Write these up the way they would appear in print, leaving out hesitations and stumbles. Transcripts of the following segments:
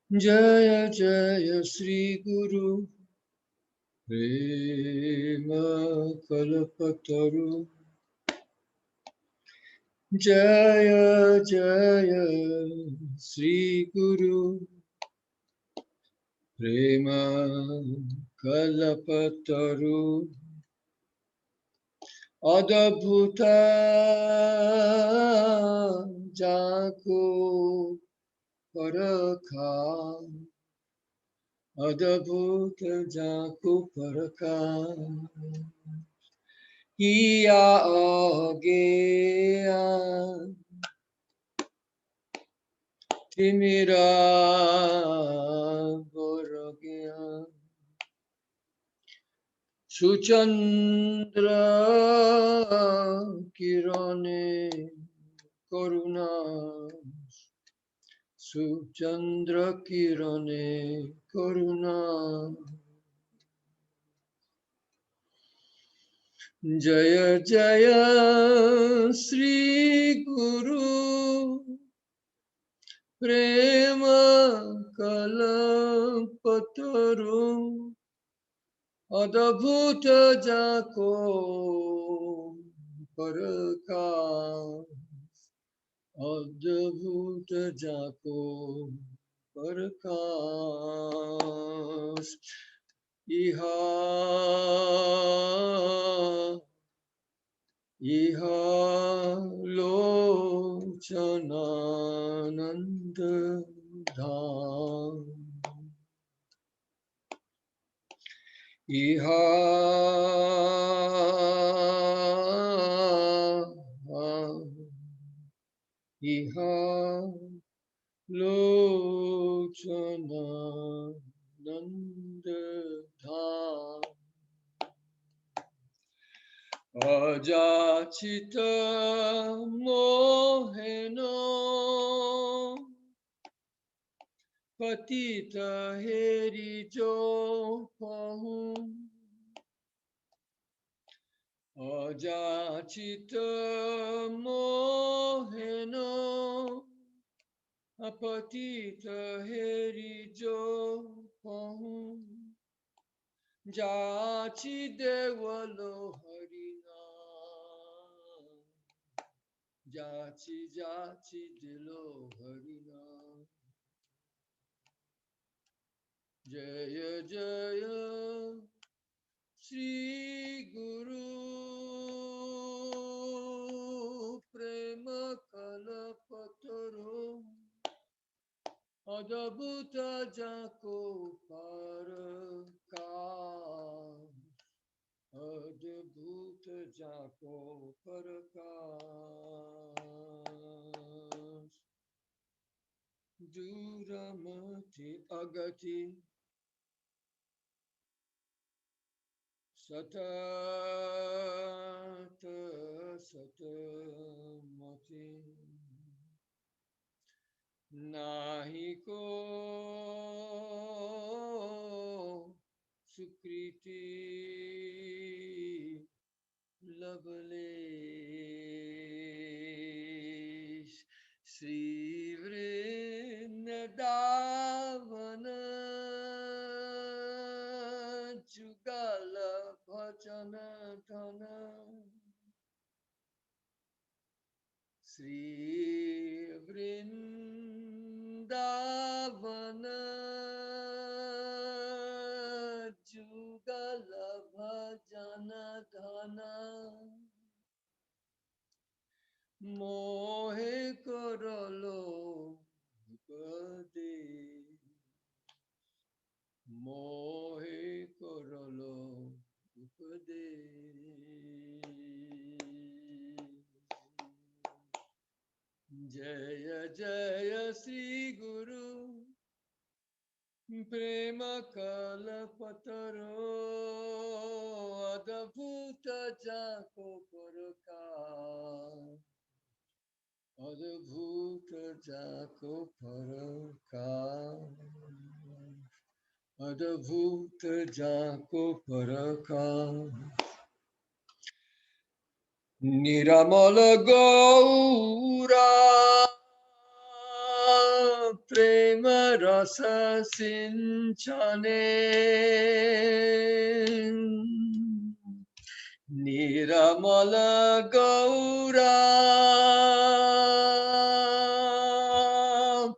Jaya Jaya Sri Guru Prema Kalpataru Jaya Jaya Sri Guru Prema Kalpataru Adabhuta Jako Parakha Adabhuta Jako Parakha Iya Agya Timira Boragya Suchandra Kirane Karuna Suchandra Kirane Karuna Jaya Jaya Sri Guru Prema Kalpataru Adabhuta Jako Paraka Adabhuta Jako Parakas Iha Lochanananda Dham Iha Lochanananda Dham Ajachita Moheno Patita Herijo Pahum Ajachita Moheno Apatita Herijo Pahum Jachi Devalo Harina Jachi Jachi Dilo Harina Jaya Jaya Sri Guru Prema Kalpataru Adabhuta Jako Paraka Adabhuta Jako Paraka Duramati Agati Satata Satamati Nahiko Sukriti Lavalesh Sri Vrindavana Jugala Bhajana Dhana Sri Vrindavana Jugala Bhajana Dhana Mohe Korolo Upade Mohe Korolo Upade Jaya Jaya Sri Guru Prema Kalpataru Adabhuta Jako Paraka Adabhuta Jako Paraka Adabhuta Jako Paraka Niramala Gaura prema rasa sinchane Niramala Gaura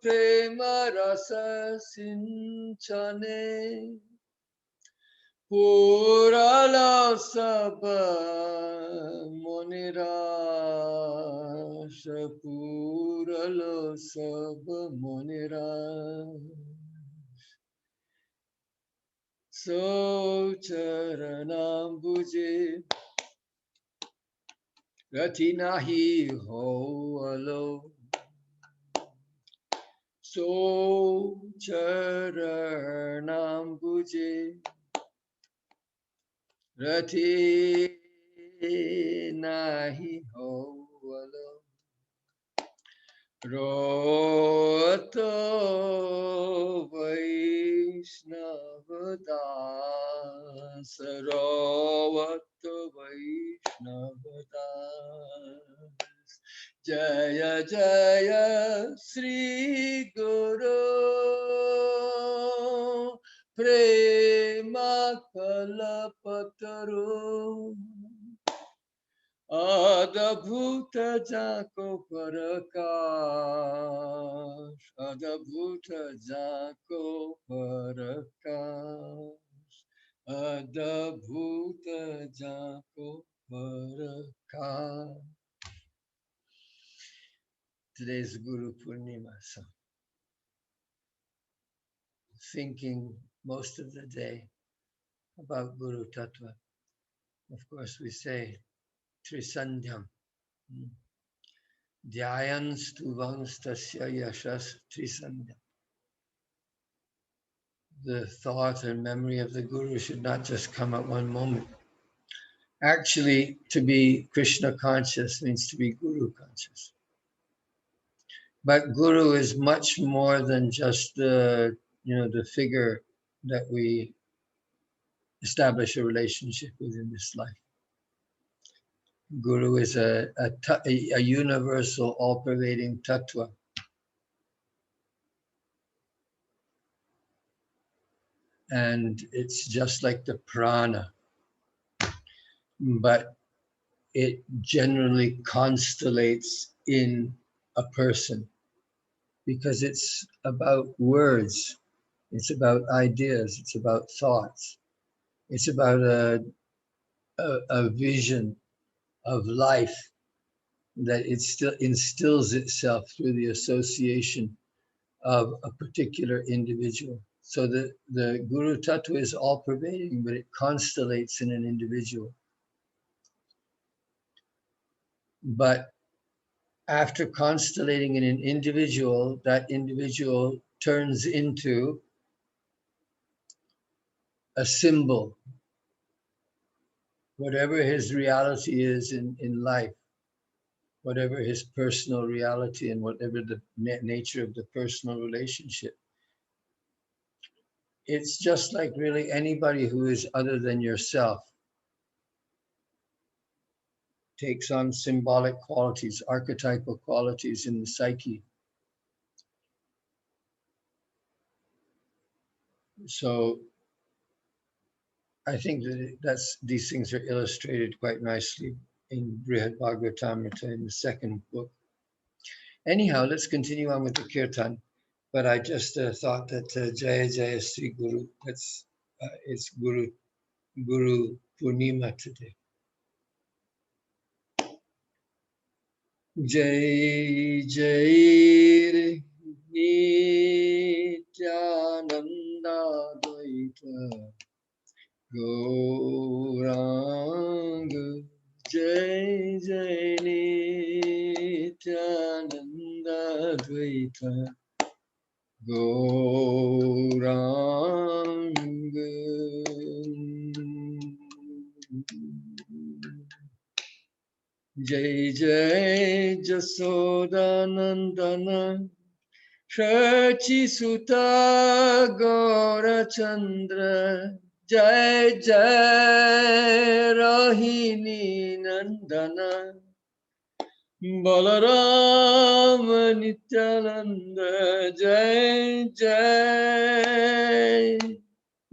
Prema Rasa Sinchane Purala Sabha Monira Purala Sabha Monira So Charanam Buje Rati nahi ho alo so charanam buje Rati nahi ho alo Roto Vaishnavadas Roto Vaishnavadas Jaya Jaya Sri Guru Prema Kalapataru Adabhuta Jako Parakash Adabhuta Jako Parakash Adabhuta Jako Parakash. Today's Guru Purnima, so thinking most of the day about Guru Tattva. Of course, we say Trisandhyam. Dhyayan stuvans tasya yashas Trisandhyam. The thought and memory of the Guru should not just come at one moment. Actually, to be Krishna conscious means to be Guru conscious. But Guru is much more than just the figure that we establish a relationship with in this life. Guru is a universal, all-pervading tattva. And it's just like the prana, but it generally constellates in a person because it's about words, it's about ideas, it's about thoughts, it's about a vision of life that it still instills itself through the association of a particular individual. So the Guru Tattva is all pervading, but it constellates in an individual. But after constellating in an individual, that individual turns into a symbol, whatever his reality is in life, whatever his personal reality and whatever the nature of the personal relationship. It's just like really anybody who is other than yourself takes on symbolic qualities, archetypal qualities in the psyche. So I think that these things are illustrated quite nicely in Brihad Bhagavatamrita in the second book. Anyhow, let's continue on with the kirtan. But I just thought that Jaya Jaya Sri Guru, it's Guru Purnima today. Jai Jai Nityananda Dvaita Gauranga Jai Jai Nityananda Dvaita Gauranga Jai Jai Jasodanandana Shachi Sutta Gaurachandra Jai Jai Rohini Nandana Balaram Nityananda Jai Jai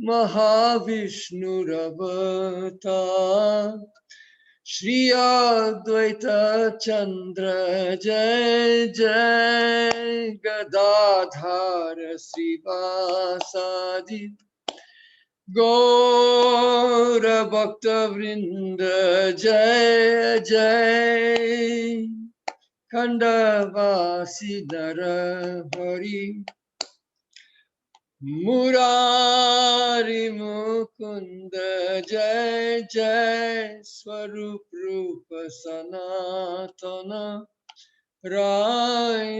Mahavishnu Avatar Shri Advaita Chandra Jai Jai Gadadhar Srivasadi Gaura Bhakta Vrinda Jai Jai Khandavasi Narahari Murari Mukunda Jai Jai Swarup Rupa Sanatana Rai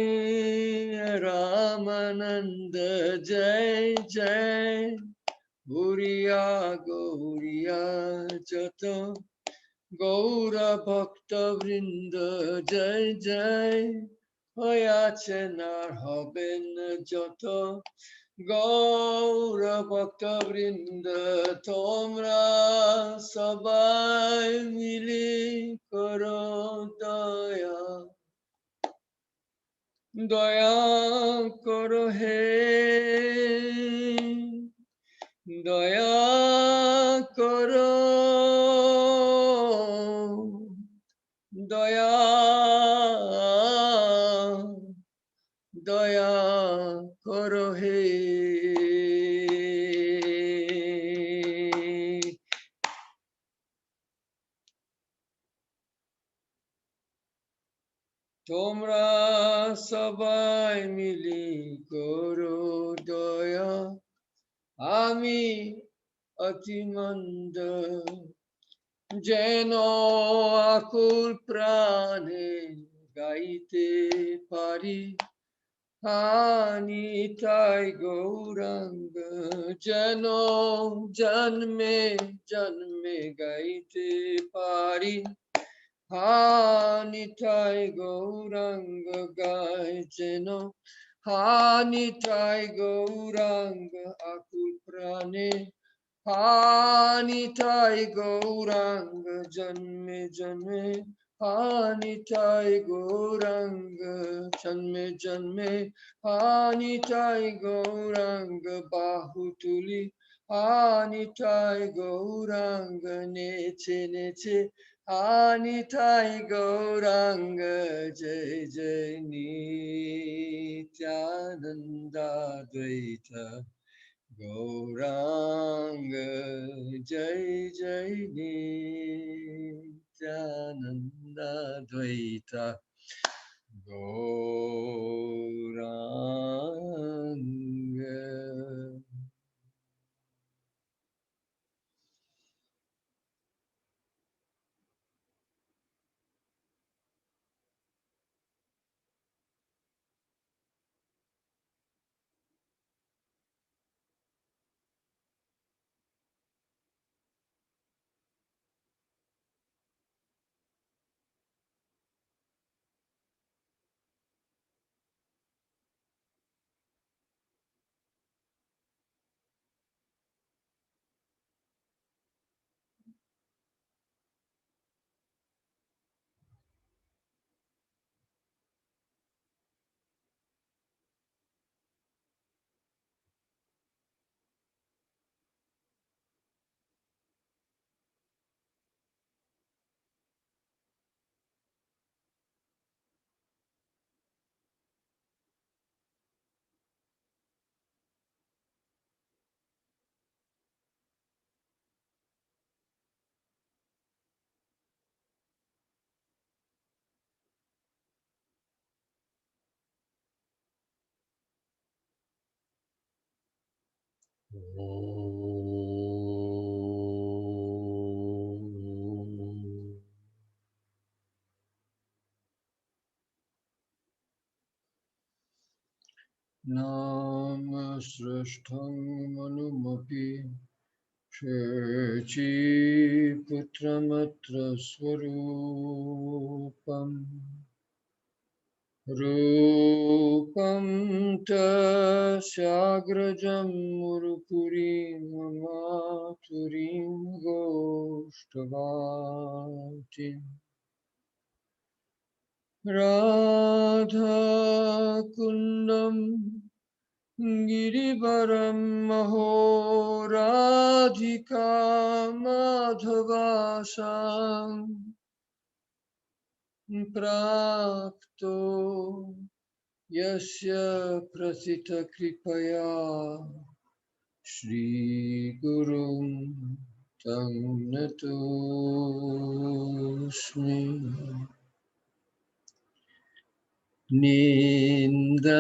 Ramananda Jai Jai Guriya Guriya Jata Gaura Bhakta Vrinda Jai Jai Hoyachenar Haben Jata Gaura Bhakta Vrinda Tomra Sabai Mili Karo Daya Daya Karo He Daya Karo Daya Daya Karo He Tomra Sabai Mili Koro Daya Ami Atimanda Jeno Akul Prane Gaite Pari Hani Tai Gauranga Jeno Janme Janme Gaite Pari Hani Tai Gauranga Gai Jeno Hani Tai Gauranga Akul Prane Hani Tai Gauranga Janme Janme Hani Tai Gauranga Janme Janme Hani Tai Gauranga Bahutuli Hani Tai Gauranga Neche Neche Hani Tai Gauranga Jai Jai Nityananda Dvaita Gauranga Jai Jai Nityananda Dvaita Gauranga. Nama Srashtham Manumapi Shrechi Putramatra Swarupam Rupam Tasyagrajam Murupurim Maturim Goshtavatim Radha Kundam Girivaram Maho Radhika Madhavasam Prapto Yasya Prasita Kripaya Shri Gurum Tam Natosmi Nindantang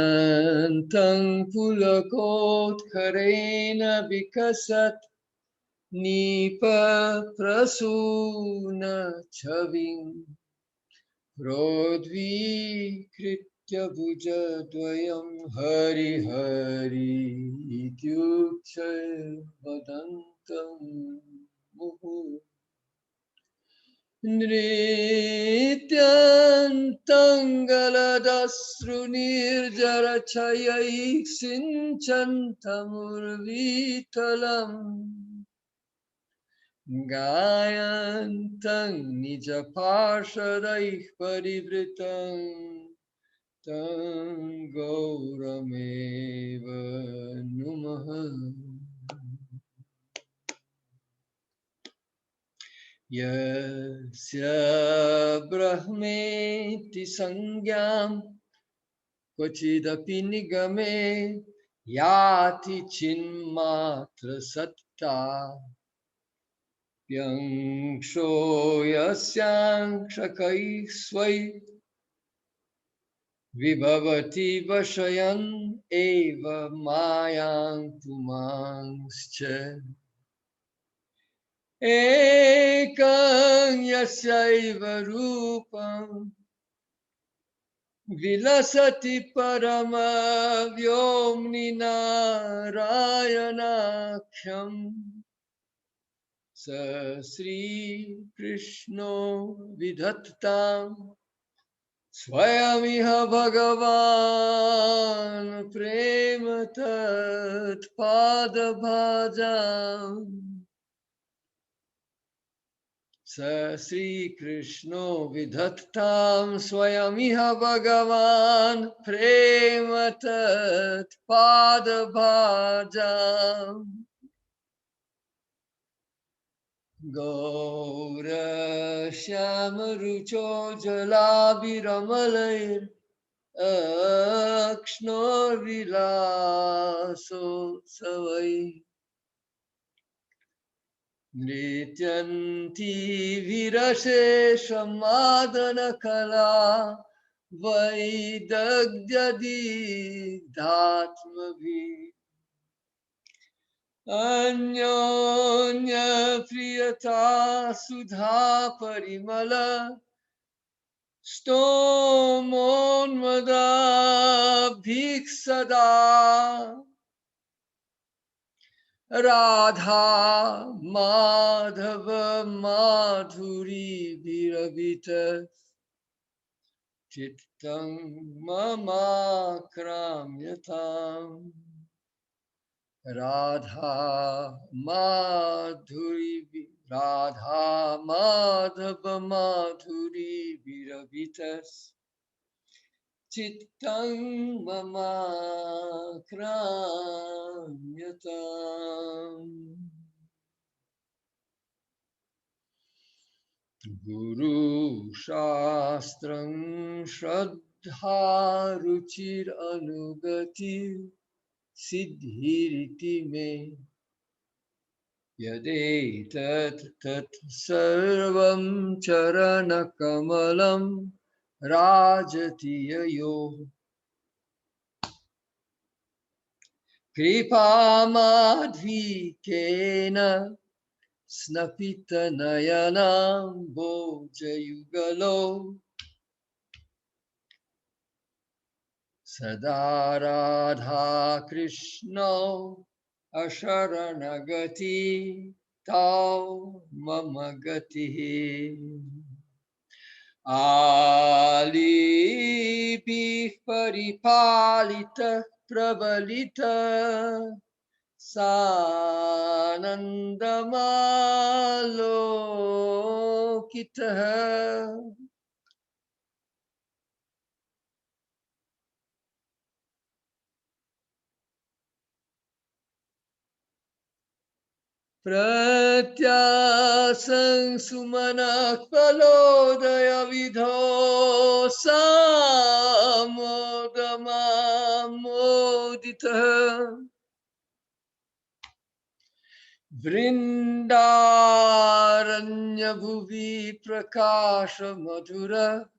Pulakot Karena Vikasat Nipa Prasuna Chaving Prodvi Kritya Bhuja Dvayam Hari Hari Ityuchay Vadantam Muhu Nrityantangaladasru nirjarachayai sinchantamurvitalam Gayantang nijaparshadaih parivritam Tam Gaurameva Numaha Yasya Brahmeti Sangyam Kvachidapi Nigame Yati Chinmatra Satta Pyangsho Yasyankshakai Swai Vibhavati Vashayan Eva Mayang Pumangscha Ekang Yasaiva Rupam Vilasati Parama Vyomni Narayanakham Sa Sri Krishno Vidhattam Swayamiha Bhagavan Prema Tat Pada Bhajam Sa Sri Krishno Vidhattam Swayamiha Bhagavan Prema Tat Pada Bhajam Gaura Shyama Rucho Jala Viramalayir Akshno Vilaso Savai Nrityanti Virashe Shamadana Kala Vaidagdyadi Dhatmavi Anyonya Priyata Sudha Parimala Stomon Bhiksada Radha Madhava Madhuri Viravita Chittang Mama Kramyatam Radha Madhava Madhuri Viravitas Chittang Mama Kramyatam Guru Shastram Shraddha Ruchir Anugati Siddhiriti Me Yadetat Tat Sarvam Charana Kamalam Rajatiyayo Kripa Madhvi Kena Snapita Nayanam Bojayugalo Sadaradha Krishna Asharanagati Tau Mamagati Ali Bih Paripalita Prabalita Sanandamalo Kita Pratyasang sumanak palodaya vidho samodamamodita vrindaranya bhuvi prakasha madhura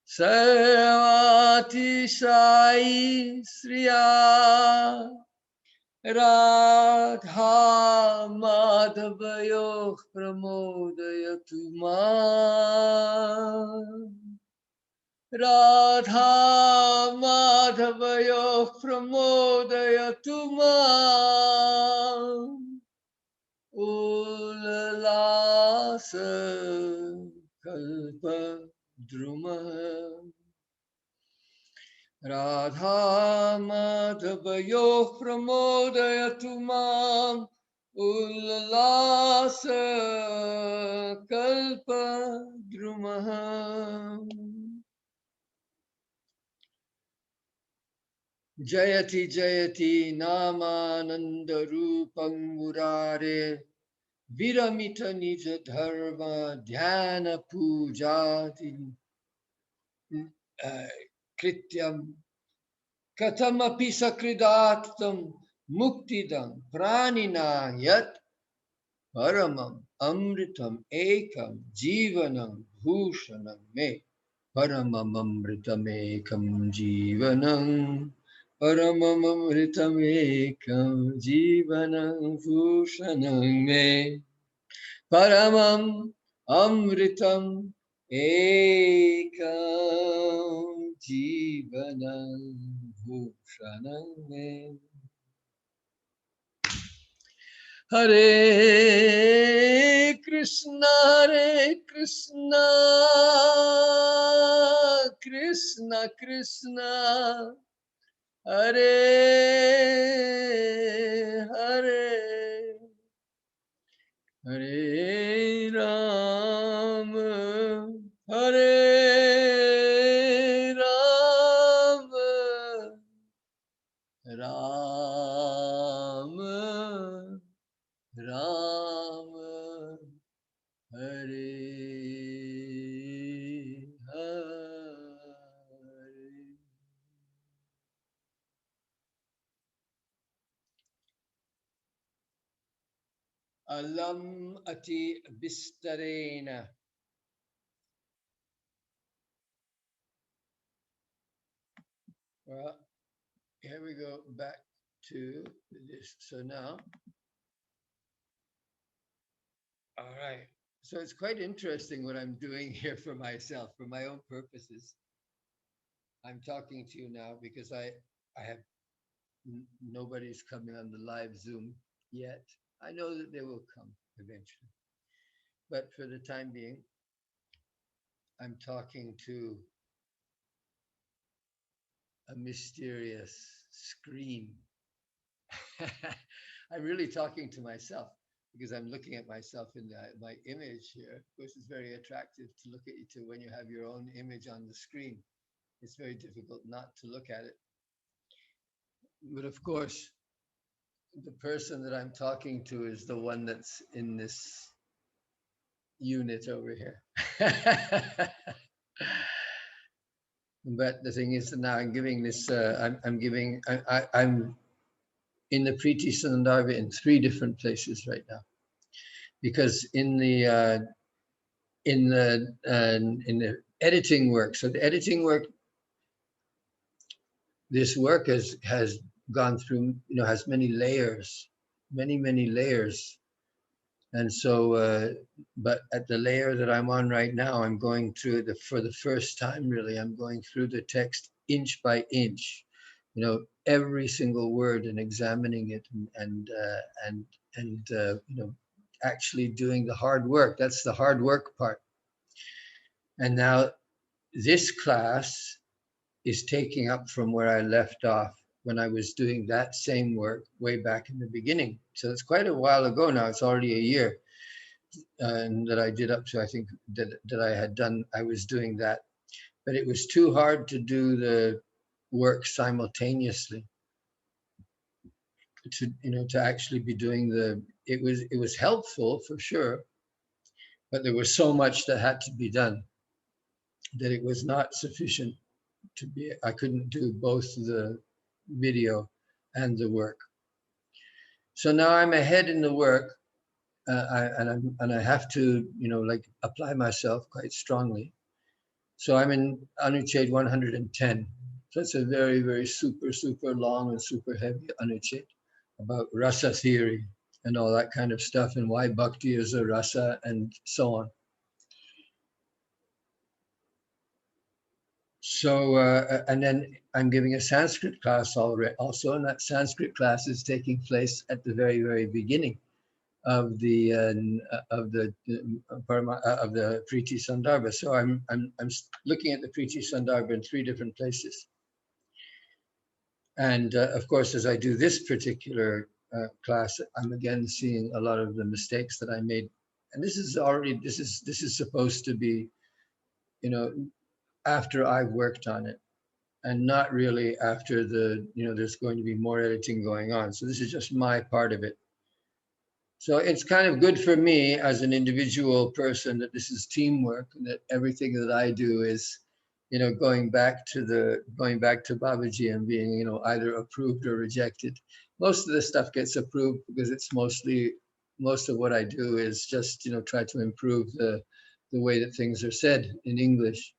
Sarvati Sai Sriya Radha Madhavayo Pramodayatu Ma Radha Madhavayo Pramodayatu Ma Ulalasa Kalpa Druma Radha Madhavayo Pramodayatu Mam Ullasa Kalpa Drumaham Jayati Jayati Namananda Rupam Murare Viramita Nija Dharma Dhyana Pujati Krityam Katamapi sakridatam muktidam pranina yat paramam amritam ekam jivanam bhushanam me paramam amritam ekam jivanam paramam amritam ekam jivanam bhushanam me paramam amritam ekam jivanam bhushanam. Hare Krishna, Krishna Krishna, Hare Hare, Hare Rama, Hare Rama, Rama Rama Hare Hare. Alam ati bistarena. Well, here we go back to this. So now, all right. So it's quite interesting what I'm doing here for myself, for my own purposes. I'm talking to you now because I have nobody's coming on the live Zoom yet. I know that they will come eventually. But for the time being, I'm talking to a mysterious screen. I'm really talking to myself because I'm looking at myself in my image here. Of course, it's very attractive to look at you too when you have your own image on the screen. It's very difficult not to look at it. But of course, the person that I'm talking to is the one that's in this unit over here. But the thing is that now I'm giving this, I'm in the Priti Sandarbha in 3 different places right now. Because in the editing work, so the editing work, this work has gone through, has many layers, many layers. And so, but at the layer that I'm on right now, I'm going through for the first time, really, I'm going through the text inch by inch, every single word and examining it and actually doing the hard work. That's the hard work part. And now this class is taking up from where I left off when I was doing that same work way back in the beginning. So it's quite a while ago now. It's already a year. And that I did up to, I think that I was doing that, but it was too hard to do the work simultaneously. to actually be doing it was helpful for sure, but there was so much that had to be done that it was not sufficient to be, I couldn't do both the video and the work. So now I'm ahead in the work, and I have to, like apply myself quite strongly. So I'm in Anuched 110. So it's a very, very super, super long and super heavy Anuched about rasa theory and all that kind of stuff, and why bhakti is a rasa and so on. So, and then I'm giving a Sanskrit class also, and that Sanskrit class is taking place at the very, very beginning of the Priti Sandarbha. So I'm looking at the Priti Sandarbha in 3 different places, and of course, as I do this particular class, I'm again seeing a lot of the mistakes that I made, and this is supposed to be, after I've worked on it, and not really after there's going to be more editing going on. So this is just my part of it. So it's kind of good for me as an individual person that this is teamwork, and that everything that I do is, going back to Babaji and being, either approved or rejected. Most of the stuff gets approved because it's most of what I do is just, try to improve the way that things are said in English.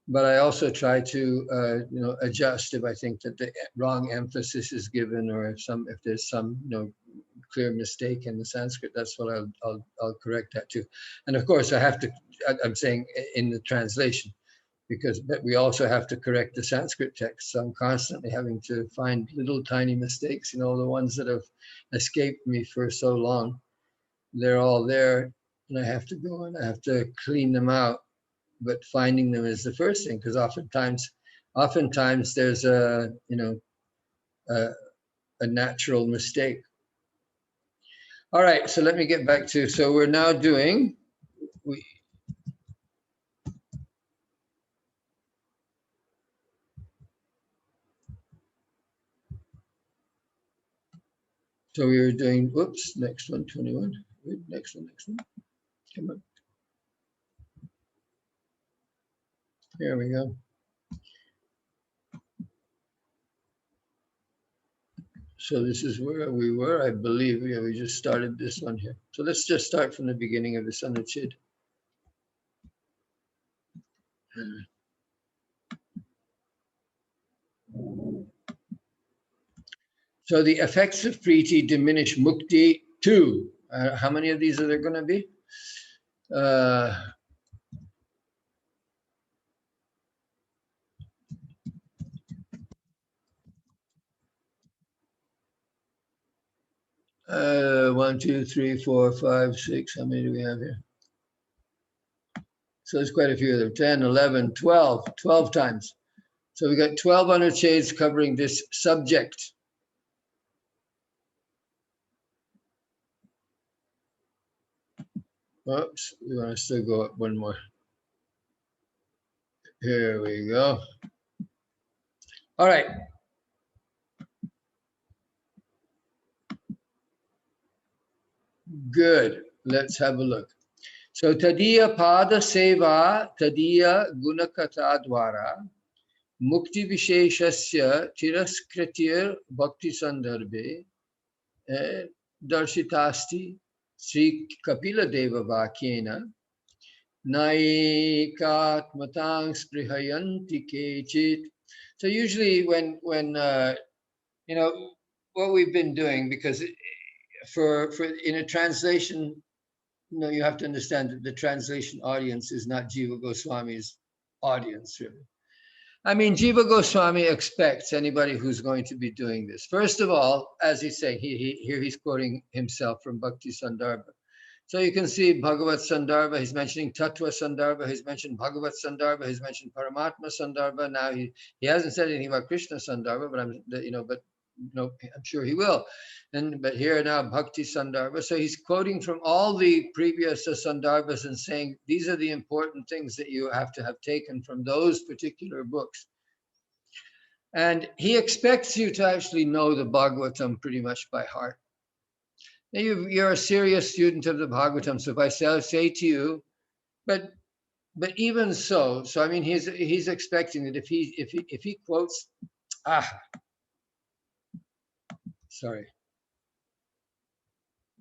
But I also try to, adjust if I think that the wrong emphasis is given, or if there's some, clear mistake in the Sanskrit. That's what I'll correct that too. And of course, I'm saying in the translation, but we also have to correct the Sanskrit text. So I'm constantly having to find little tiny mistakes. The ones that have escaped me for so long, they're all there, and I have to go and I have to clean them out. But finding them is the first thing, because oftentimes there's a natural mistake. All right, so let me get back to, so we're now doing, so we were doing, whoops, next one, 21, next one, come on. Here we go. So this is where we were, I believe. Yeah, we just started this one here. So let's just start from the beginning of the Anuched. So the effects of Priti diminish Mukti 2. How many of these are there going to be? 1, 2, 3, 4, 5, 6. How many do we have here? So there's quite a few of them. 10, 11, 12 times. So we got 12 Anucheds covering this subject. Oops, we want to still go up one more. Here we go. All right. Good. Let's have a look. So Tadiya Pada Seva Tadiya Gunakata Dwara Mukti Visheshasya Tiraskritir Bhakti Sandarbhe Darshitasti Sri Kapila Deva Vakyena Naikatmatang Sprihayanti Kechit. So usually when what we've been doing, because for in a translation, you have to understand that the translation audience is not Jiva Goswami's audience, really. I mean, Jiva Goswami expects anybody who's going to be doing this. First of all, as he's saying, here he's quoting himself from Bhakti Sandarbha. So you can see Bhagavat Sandarbha, he's mentioning Tattva Sandarbha, he's mentioned Bhagavat Sandarbha, he's mentioned Paramatma Sandarbha. Now he hasn't said anything about Krishna Sandarbha, but I'm sure he will. But here now Bhakti Sandarbha. So he's quoting from all the previous Sandarbhas and saying these are the important things that you have to have taken from those particular books. And he expects you to actually know the Bhagavatam pretty much by heart. Now you're a serious student of the Bhagavatam, so if I say to you, but even so I mean, he's expecting that if he quotes, sorry,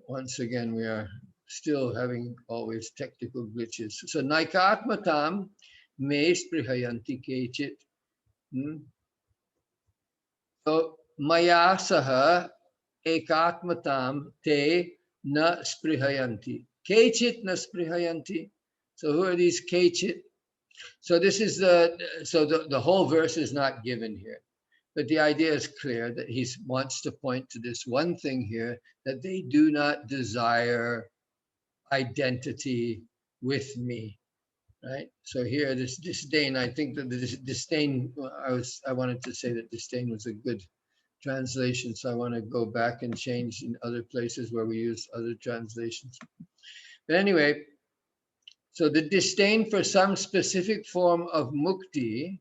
once again we are still having always technical glitches. So naikatmatam me sprihayanti kechit. So maya saha ekatmatam te na sprihayanti. Kechit na sprihayanti. So who are these kechit? So this is the whole verse is not given here, but the idea is clear that he wants to point to this one thing here, that they do not desire identity with me, right? So here, this disdain, I think that this disdain, I wanted to say that disdain was a good translation, so I want to go back and change in other places where we use other translations. But anyway, so the disdain for some specific form of mukti,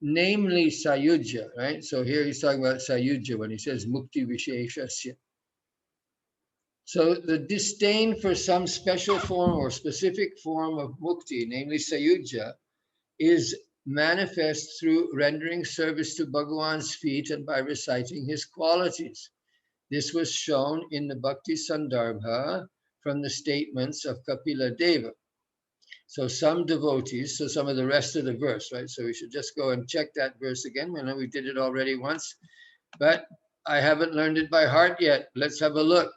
namely sayujya, right? So here he's talking about sayujya when he says mukti visheshasya. So the disdain for some special form or specific form of mukti, namely sayujya, is manifest through rendering service to Bhagavan's feet and by reciting his qualities. This was shown in the Priti Sandarbha from the statements of Kapila Deva. So some devotees, so some of the rest of the verse, right? So we should just go and check that verse again. I know we did it already once, but I haven't learned it by heart yet. Let's have a look.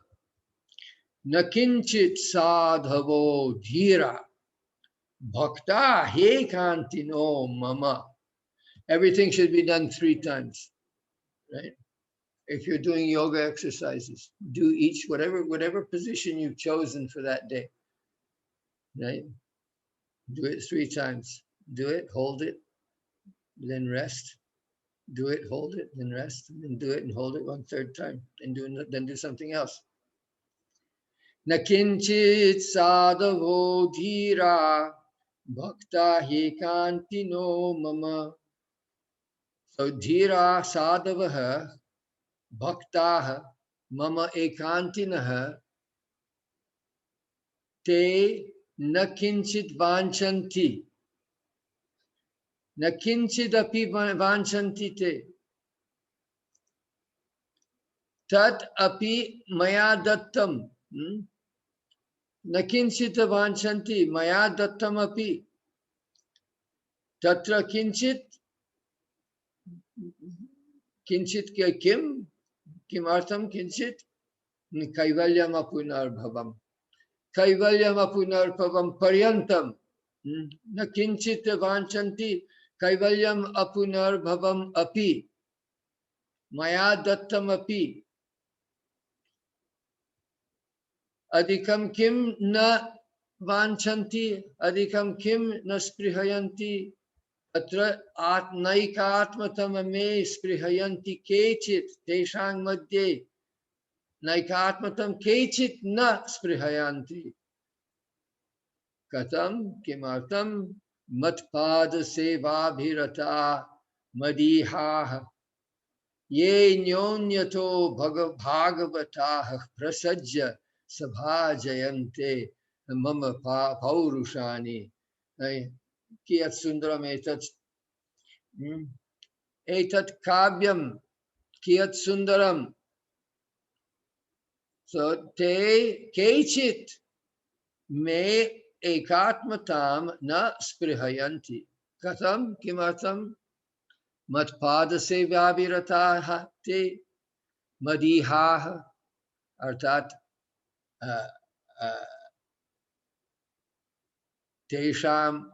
Nakinchit sadhavo dhira bhakta he kantino mama. Everything should be done 3 times, right? If you're doing yoga exercises, do each whatever position you've chosen for that day, right? Do it 3 times. Do it, hold it, then rest. Do it, hold it, then rest, and then do it and hold it 1/3 time, then do something else. Nakinchit sadhavo dhira bhakta hi kantino mama. So dhira sadhavaha bhaktaha mama ekantinaha te nakinchit vanchanti. Nakinchit api vanchanti te. Tat api maya dattam. Nakinchit vanchanti maya dattam api. Tatra kinchit. Kinchit ke kim? Kimartham kinchit? Kaivalyam apunarbhavam. Kaivalyam apunarbhavam paryantam. Na kinchit vanchanti kaivalyam apunarbhavam api. Maya dattam api. Adhikam kim na vanchanti. Adhikam kim na sprihayanti. Atra naikatmatam me sprihayanti kechit teshang madhye. Naikatmatam kechit na sprihayanti. Katam kimartam matpada sevabhirata madiha ye nyonyato bhagavatah prasajya sabhajayante mama paurushani. Kiyat sundaram etat kavyam kiyat sundaram. So te kechit me ekatmatam na sprihayanti. Katam kimartam matpada sevabhirataha te madihaha. Artat tesham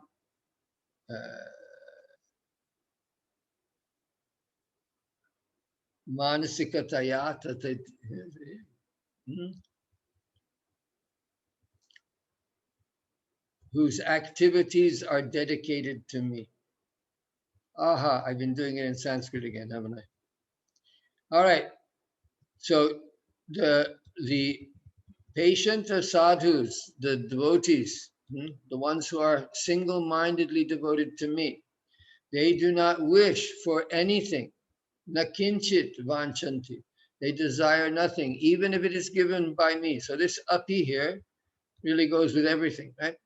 manasikataya tatat. Whose activities are dedicated to me. Aha, I've been doing it in Sanskrit again, haven't I? All right. So the patient or sadhus, the devotees, the ones who are single-mindedly devoted to me, They do not wish for anything. Na kinchit vanchanti. They desire nothing, even if it is given by me. So this api here really goes with everything, right?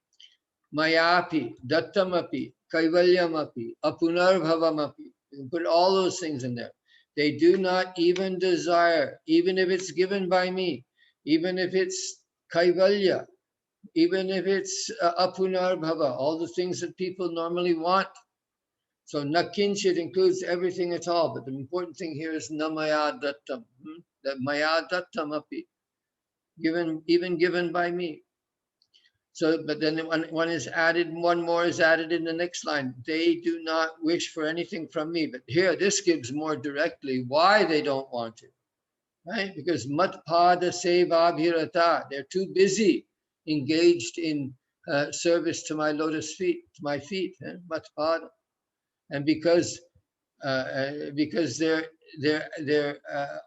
Mayapi, dattamapi, kaivalyamapi, apunarbhavamapi. You can put all those things in there. They do not even desire, even if it's given by me, even if it's kaivalya, even if it's apunarbhava, all the things that people normally want. So nakinchit includes everything at all, but the important thing here is namaya dattam, that maya dattam api, even given by me. So, but then one is added, one more is added in the next line. They do not wish for anything from me. But here, this gives more directly why they don't want it, right? Because matpada sevabhirata, they're too busy, engaged in service to my lotus feet, to my feet, matpada, and because their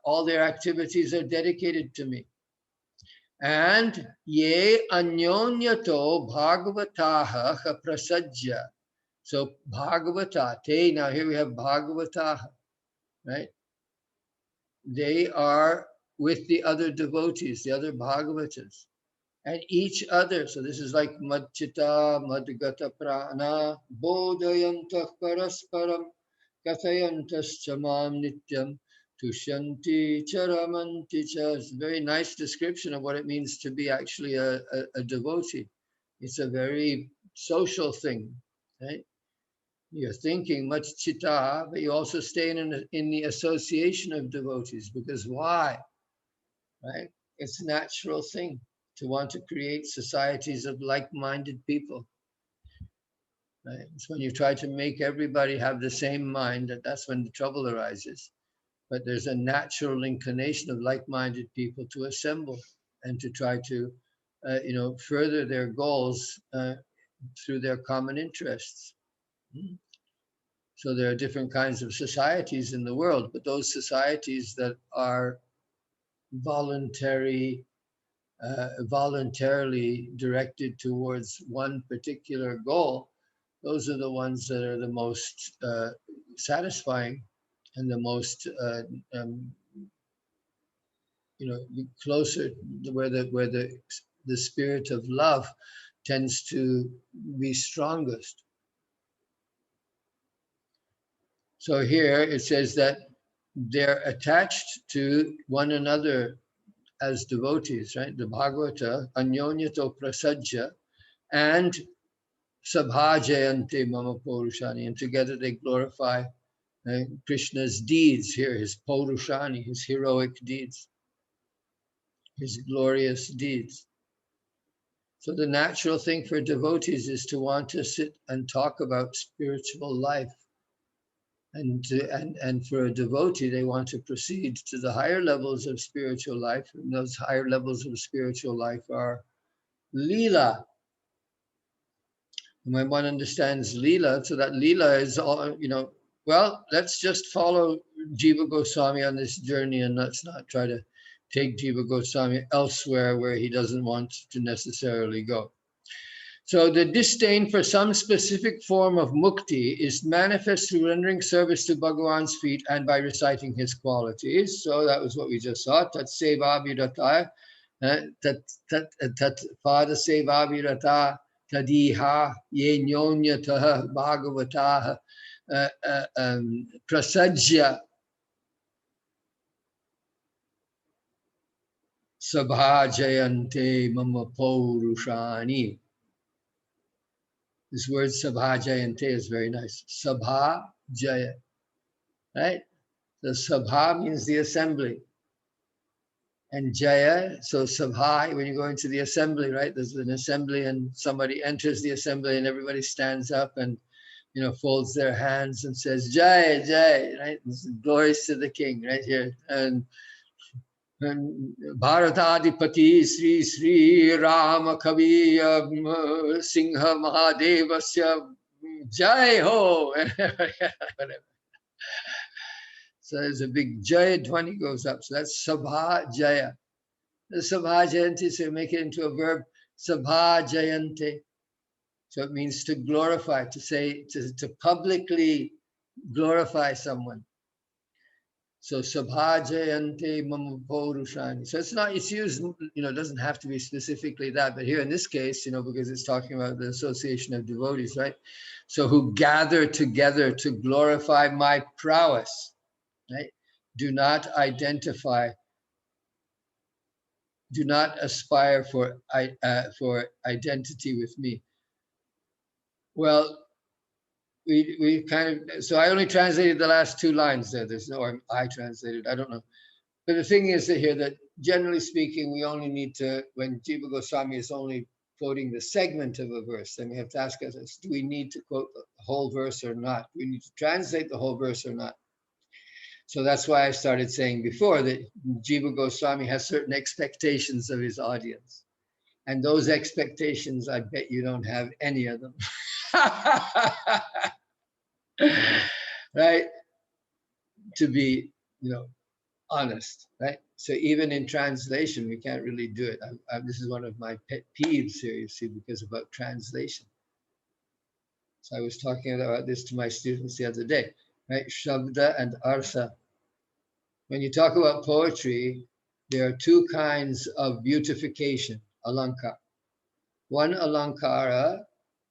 all their activities are dedicated to me. And ye anyonyato bhagavataha prasajya. So bhagavata, te, now here we have bhagavataha, right? They are with the other devotees, the other bhagavatas, and each other. So this is like madchita, madgata prana, bodhayantah parasparam, kathayantascha mam nityam, tushanti charamanti cha. It's a very nice description of what it means to be actually a devotee. It's a very social thing, right? You're thinking much chitta, but you also stay in the association of devotees, because why? Right? It's a natural thing to want to create societies of like-minded people. Right? It's when you try to make everybody have the same mind that's when the trouble arises. But there's a natural inclination of like-minded people to assemble and to try to, further their goals through their common interests. So there are different kinds of societies in the world, but those societies that are voluntarily directed towards one particular goal, those are the ones that are the most satisfying and the most closer, where the spirit of love tends to be strongest. So here it says that they're attached to one another as devotees, right? The Bhagavata, Anyonyato Prasajya, and Sabhajayante Mama Purushani, and together they glorify Krishna's deeds here, his Purushani, his heroic deeds, his glorious deeds. So the natural thing for devotees is to want to sit and talk about spiritual life. And for a devotee, they want to proceed to the higher levels of spiritual life. And those higher levels of spiritual life are Leela. And when one understands Leela, so that Leela is all, well, let's just follow Jiva Goswami on this journey and let's not try to take Jiva Goswami elsewhere where he doesn't want to necessarily go. So the disdain for some specific form of mukti is manifest through rendering service to Bhagavan's feet and by reciting his qualities. So that was what we just saw. Tat seva virata, tat pada seva virata, tadiha ye nyonyataha bhagavataha prasajya sabhajayante mama pourushani. This word sabhajayante is very nice. Sabha jaya, right? The sabha means the assembly. And jaya, so sabha, when you go into the assembly, right? There's an assembly and somebody enters the assembly and everybody stands up and, folds their hands and says, Jai, Jai, right? Glories to the king, right here. And Bharatadipati Sri Sri Rama Kavi Singha Mahadevasya Jai Ho. So there's a big Jaya Dhwani goes up. So that's Sabha Jaya. The Sabha Jayanti, so make it into a verb, Sabha Jayante. So it means to glorify, to say, to publicly glorify someone. So sabhajayante mama porushani. So it's not, it's used, it doesn't have to be specifically that, but here in this case, because it's talking about the association of devotees, right? So who gather together to glorify my prowess, right? Do not aspire for identity with me. Well, we kind of, so I only translated the last two lines there. Or I translated, I don't know. But the thing is that here that generally speaking, we only need to, when Jiva Goswami is only quoting the segment of a verse, then we have to ask ourselves, do we need to quote the whole verse or not? Do we need to translate the whole verse or not? So that's why I started saying before that Jiva Goswami has certain expectations of his audience. And those expectations, I bet you don't have any of them. Right? To be, honest, right? So even in translation, we can't really do it. This is one of my pet peeves here, you see, because about translation. So I was talking about this to my students the other day, right? Shabda and Artha. When you talk about poetry, there are two kinds of beautification, alankara. One alankara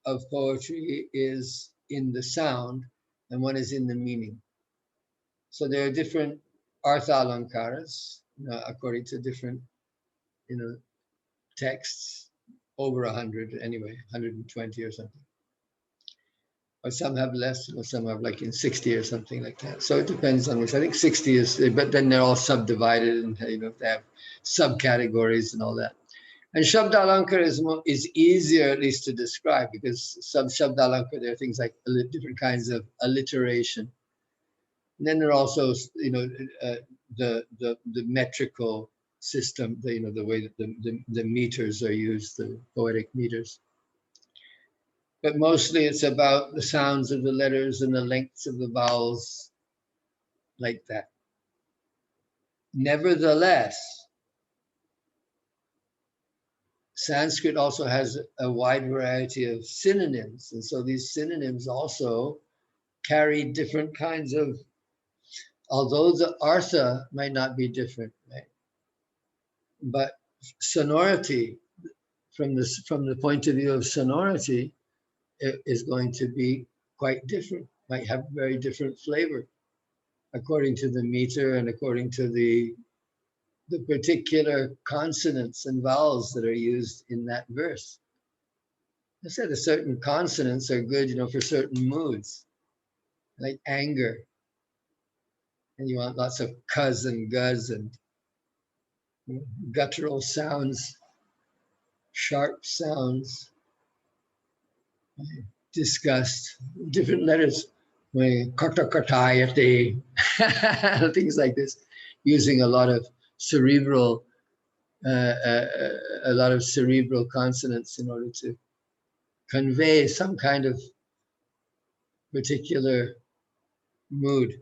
of poetry is in the sound, and one is in the meaning. So there are different artha alankaras, according to different, texts, over 100 anyway, 120 or something. Or some have less, or some have like in 60 or something like that. So it depends on which. I think 60 is, but then they're all subdivided, and they have subcategories and all that. And Shabda Alankar is easier at least to describe, because Shabda Alankar, there are things like different kinds of alliteration. And then there are also, the metrical system, the way that the meters are used, the poetic meters. But mostly it's about the sounds of the letters and the lengths of the vowels, like that. Nevertheless, Sanskrit also has a wide variety of synonyms. And so these synonyms also carry different kinds of, although the artha might not be different, right? But sonority, from the point of view of sonority, is going to be quite different, might have very different flavor according to the meter and according to the particular consonants and vowels that are used in that verse. I said a certain consonants are good, for certain moods, like anger. And you want lots of cuz and guz and guttural sounds, sharp sounds, disgust, different letters, katakatayate, things like this, using a lot of cerebral consonants in order to convey some kind of particular mood.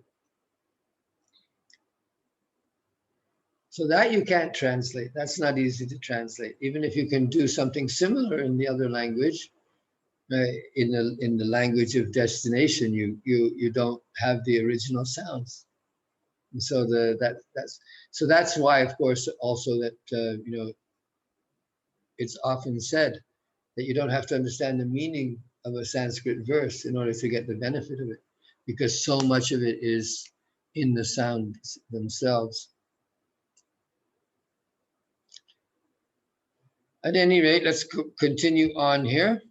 So that you can't translate. That's not easy to translate. Even if you can do something similar in the other language, in the language of destination, you don't have the original sounds. And so that's why, of course, also that it's often said that you don't have to understand the meaning of a Sanskrit verse in order to get the benefit of it, because so much of it is in the sounds themselves. At any rate, let's continue on here.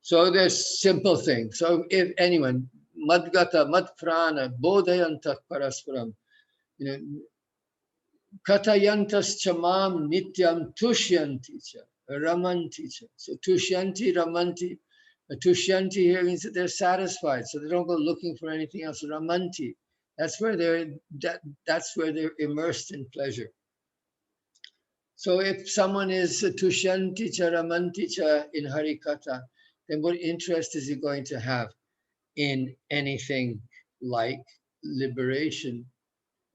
So there's simple things. So if anyone, madgata, madprana, bodhayanta parasparam, katayantas chamam nityam tushyanti cha, ramanti cha. So tushyanti, ramanti. Tushyanti here means that they're satisfied, so they don't go looking for anything else. Ramanti, that's where they're immersed in pleasure. So if someone is tushyanti cha, ramanti cha in Harikatha, then what interest is he going to have in anything like liberation,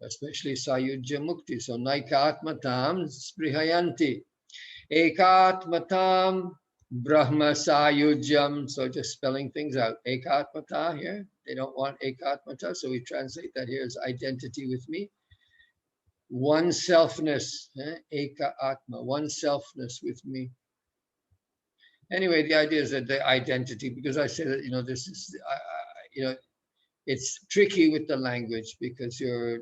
especially Sayujya Mukti? So naikatmatam sprihayanti, ekatmatam Brahma Sayujyam, so just spelling things out. Ekatmata here, they don't want ekatmata, so we translate that here as identity with me. One selfness, eka atma, one selfness with me. Anyway, the idea is that the identity, because I say that, this is, it's tricky with the language because your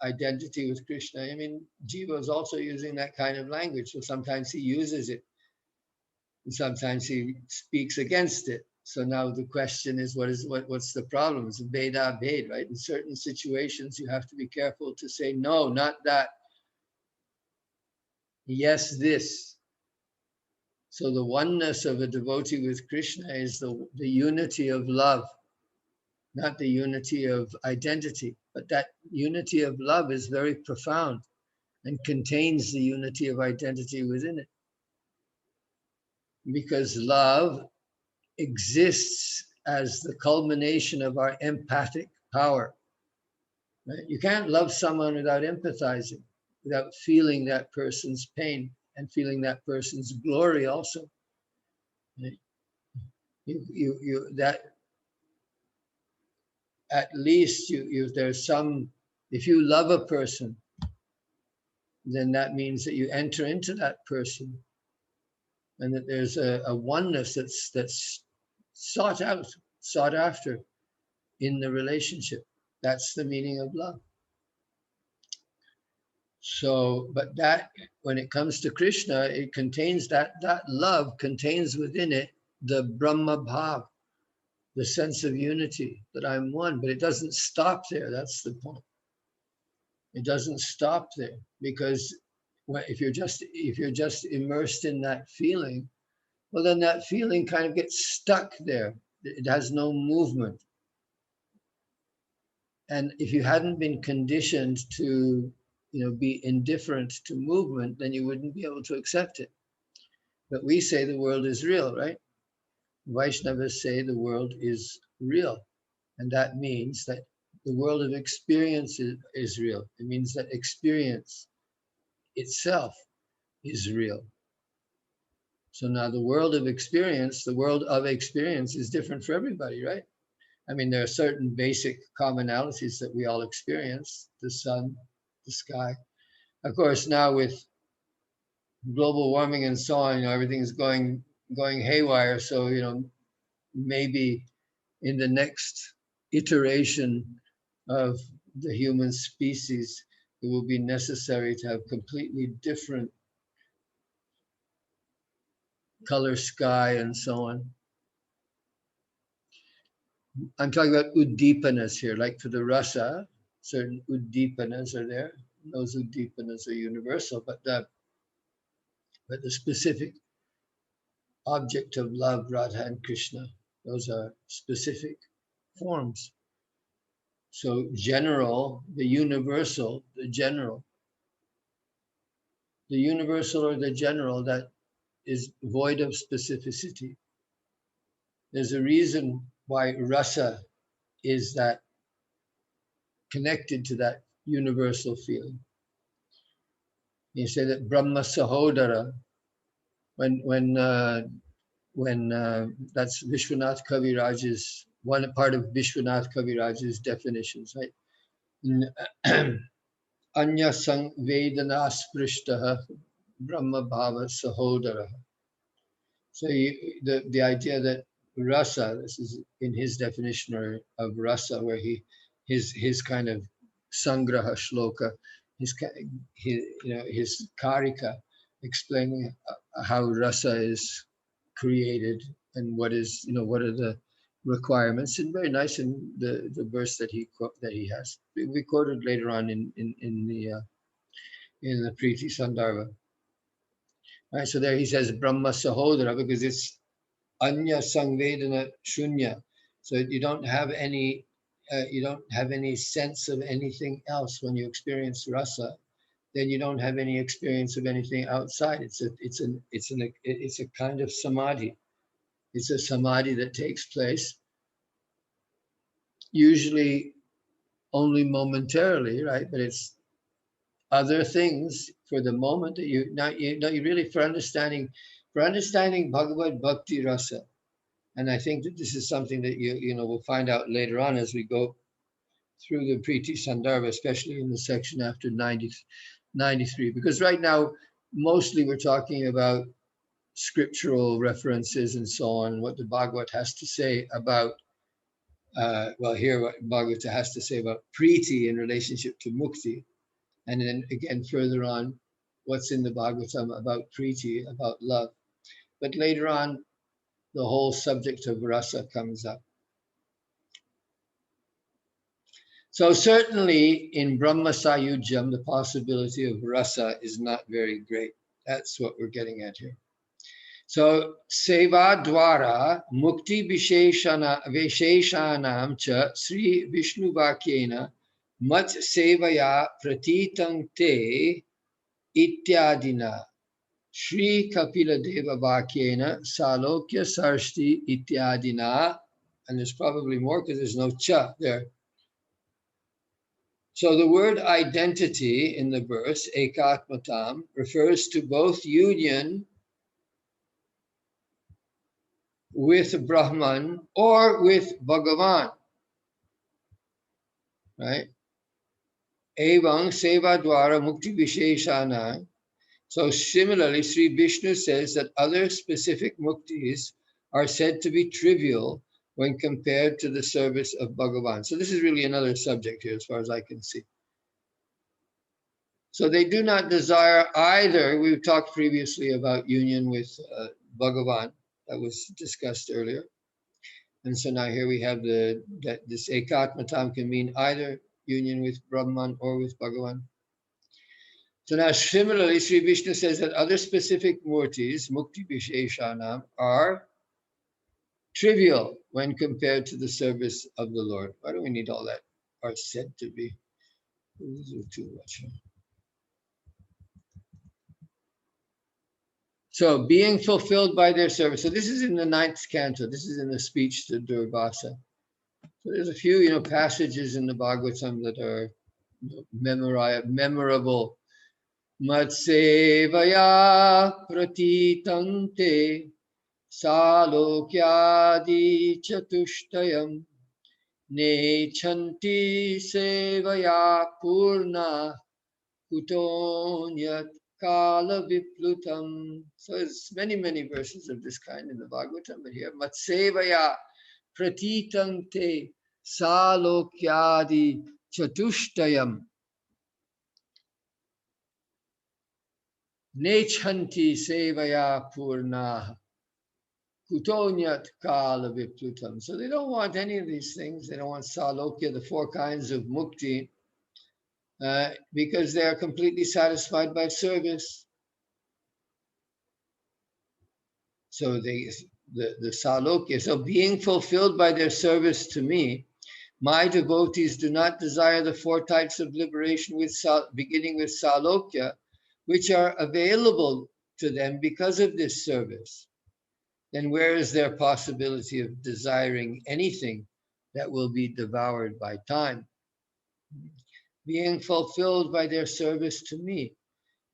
identity with Krishna, I mean, Jiva is also using that kind of language. So sometimes he uses it and sometimes he speaks against it. So now the question is, what's the problem? It's Veda Bhed, right? In certain situations, you have to be careful to say, no, not that. Yes, this. So the oneness of a devotee with Krishna is the unity of love, not the unity of identity. But that unity of love is very profound and contains the unity of identity within it. Because love exists as the culmination of our empathic power. Right? You can't love someone without empathizing, without feeling that person's pain and feeling that person's glory also. Right? That at least there's some, if you love a person, then that means that you enter into that person and that there's a oneness that's sought after in the relationship. That's the meaning of love. So, but that, when it comes to Krishna, it contains that love contains within it the Brahma Bhav, the sense of unity, that I'm one, but it doesn't stop there. That's the point. It doesn't stop there, because if you're just immersed in that feeling, well, then that feeling kind of gets stuck there. It has no movement. And if you hadn't been conditioned to, be indifferent to movement, then you wouldn't be able to accept it. But we say the world is real, right? Vaishnavas say the world is real. And that means that the world of experience is real. It means that experience itself is real. So now the world of experience is different for everybody, right? I mean, there are certain basic commonalities that we all experience: the sun, the sky. Of course, now with global warming and so on, everything's going haywire. So, maybe in the next iteration of the human species, it will be necessary to have completely different color sky and so on. I'm talking about uddipanas here, like for the rasa, certain uddipanas are there. Those uddipanas are universal, but the specific object of love, Radha and Krishna, those are specific forms. So general, the universal, the general. The universal or the general that is void of specificity. There's a reason why rasa is that connected to that universal feeling. You say that Brahma Sahodara, when that's Vishwanath Kaviraj's, one part of Vishwanath Kaviraj's definitions, right? Anya Vedana Sprishtaha Brahma Bhava Sahodara. So the idea that rasa, this is in his definition of rasa, where his kind of sangraha shloka, his karika, explaining how rasa is created and what are the requirements, and very nice in the verse that he has. We quoted later on in the Priti Sandarbha. Right, so there he says Brahma Sahodara, because it's Anya Sangvedana Shunya. So you don't have any sense of anything else when you experience rasa. Then you don't have any experience of anything outside. It's a kind of samadhi. It's a samadhi that takes place usually only momentarily, right? But it's other things for the moment that you really, for understanding For understanding Bhagavad Bhakti Rasa, and I think that this is something that we'll find out later on as we go through the Priti Sandarbha, especially in the section after 93, because right now mostly we're talking about scriptural references and so on, what the Bhagavad has to say about, here what Bhagavad has to say about Priti in relationship to Mukti, and then again further on, what's in the Bhagavatam about Priti, about love. But later on, the whole subject of rasa comes up. So certainly in Brahma Sayujam, the possibility of rasa is not very great. That's what we're getting at here. So seva dwara mukti visheshanam cha Sri Vishnu Vakyena mat sevaya pratitam te ityadina Shri Kapila Deva Vakyena salokya sarsti ityadina. And there's probably more because there's no cha there. So the word identity in the verse, ekatmatam, refers to both union with Brahman or with Bhagavan, right? Evang seva dwara mukti visheshana. So similarly, Sri Vishnu says that other specific muktis are said to be trivial when compared to the service of Bhagavan. So this is really another subject here as far as I can see. So they do not desire either. We've talked previously about union with Bhagavan, that was discussed earlier. And so now here we have that this ekatmatam can mean either union with Brahman or with Bhagavan. So now similarly, Sri Vishnu says that other specific murtis, mukti visheshanam, are trivial when compared to the service of the Lord. Why do we need all that? Are said to be. This is too much. So being fulfilled by their service. So this is in the 9th canto. This is in the speech to Durvasa. So there's a few, passages in the Bhagavatam that are memorable. Matsevaya pratitante salokyadi chatushtayam nechanti sevaya purna kutonyat kala viplutam. So there's many verses of this kind in the Bhagavatam, but here Matsevaya pratitante salokyadi chatushtayam nechanti sevaya purna kutonyat kala viplutam. So they don't want any of these things. They don't want salokya, the 4 kinds of mukti, because they are completely satisfied by service. So the salokya, so being fulfilled by their service to me, my devotees do not desire the 4 types of liberation beginning with salokya, which are available to them because of this service. Then where is their possibility of desiring anything that will be devoured by time? Being fulfilled by their service to me,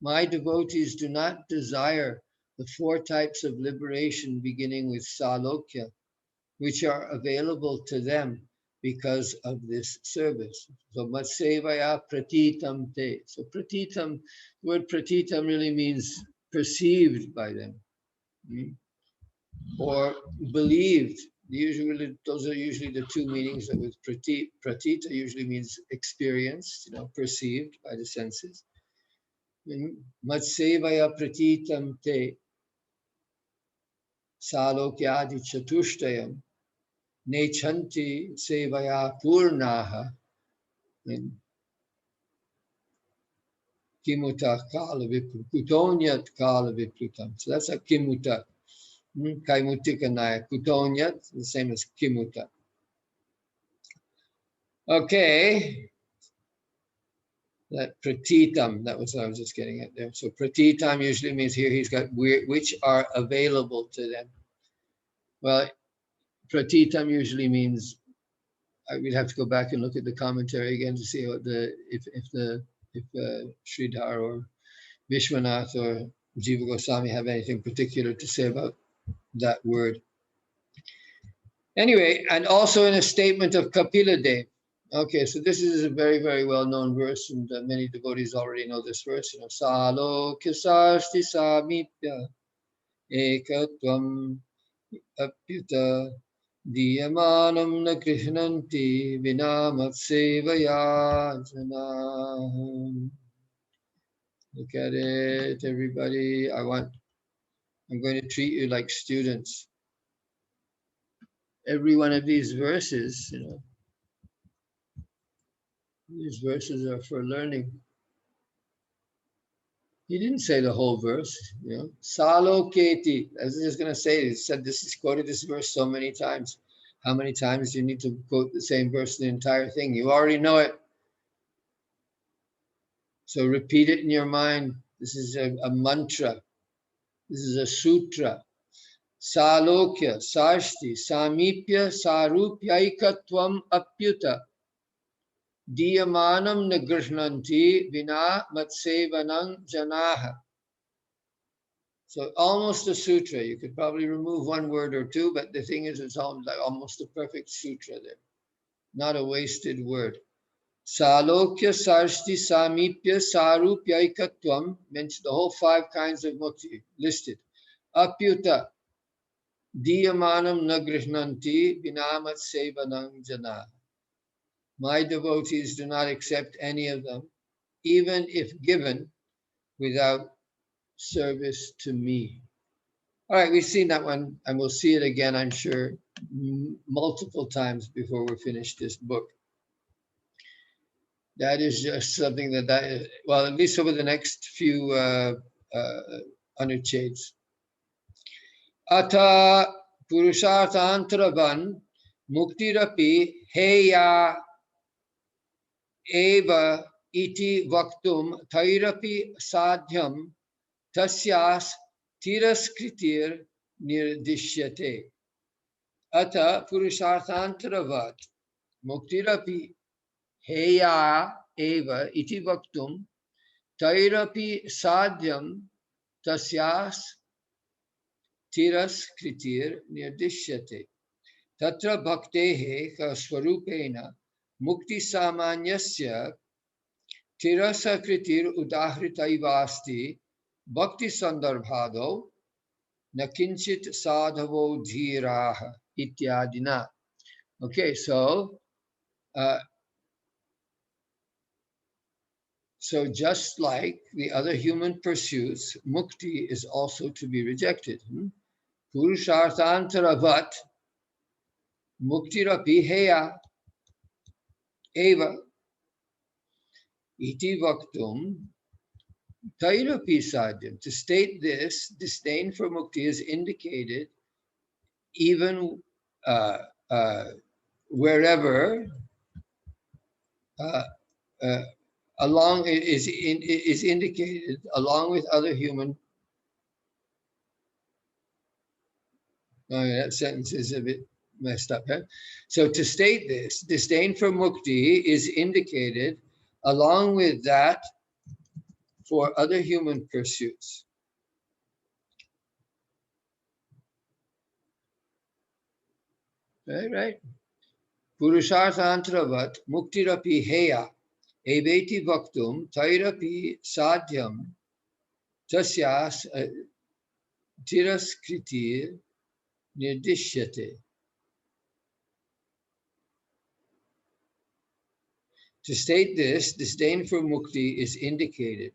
my devotees do not desire the 4 types of liberation beginning with salokya, which are available to them because of this service. So matsevaya pratitam te. So pratitam, the word pratitam really means perceived by them, or believed. Those are usually the 2 meanings that with pratita usually means experienced, perceived by the senses. Matsevaya pratitam te salokyadi chatushtayam nechanti sevaya purnaha kimuta kala kutonyat kala viplutam. So that's a kimuta. Kaimutika naya kutonyat, the same as kimuta. Okay. That pratitam, that was what I was just getting at there. So pratitam usually means here he's got which are available to them. Well, pratitam usually means, we'd have to go back and look at the commentary again to see what if Sridhar or Vishwanath or Jiva Goswami have anything particular to say about that word. Anyway, and also in a statement of Kapila Dev. Okay, so this is a very, very well-known verse, and many devotees already know this verse. You know, Salo Kisasti Samipya Ekatvam Apyuta Diyamanam na Krishnanti Vinamat Sevaya Jana. Look at it, everybody. I'm going to treat you like students. Every one of these verses, you know, these verses are for learning. He didn't say the whole verse, you know. Salo Keti. I was just going to say, he said this is quoted this verse so many times. How many times do you need to quote the same verse, the entire thing? You already know it. So repeat it in your mind. This is a mantra. This is a sutra. Salokya, Sarsti, Samipya, Sarupyaikatvam Apyuta. Diyamanam Nagrishnanti Vina Matsevanang Janaha. So almost a sutra. You could probably remove one word or two, but the thing is, it's almost a perfect sutra there. Not a wasted word. Salokya, Sarsti, Samipya, Sarupyaikatvam mentioned the whole 5 kinds of mukti listed. Apyuta. Diyamanam Nagrishnanti Vinamat Sevanang Jana. My devotees do not accept any of them, even if given without service to me. All right, we've seen that one, and we'll see it again, I'm sure, multiple times before we're finished this book. That is just something well, at least over the next few anucheds. Ata Purusharthantravan Muktirapi Heya Eva iti vaktum Tairapi Sadhyam Tasyas Tiraskritir Nirdishyate. Ata Purusharthantravat Muktirapi Heya Eva iti vaktum Tairapi Sadhyam Tasyas Tiraskritir Nirdishyate. Tatra bhaktehe ka swarupena mukti samanyasya tirasakritir udahritayvasti bhakti sandarbhado nakinchit sadhavo dhiraha ityadina. Okay, so just like the other human pursuits, mukti is also to be rejected. Purusharthantaravat muktirapi heya eva iti vaktum tairapi sadhyam. To state this, disdain for mukti is indicated even wherever along is indicated along with other human. That sentence is a bit messed up. Huh? So to state this, disdain for mukti is indicated along with that for other human pursuits. Right? Purusharthantravat muktirapi heya eveti vaktum tairapi sadhyam tasyas tiraskritir nirdishyate. To state this, disdain for mukti is indicated.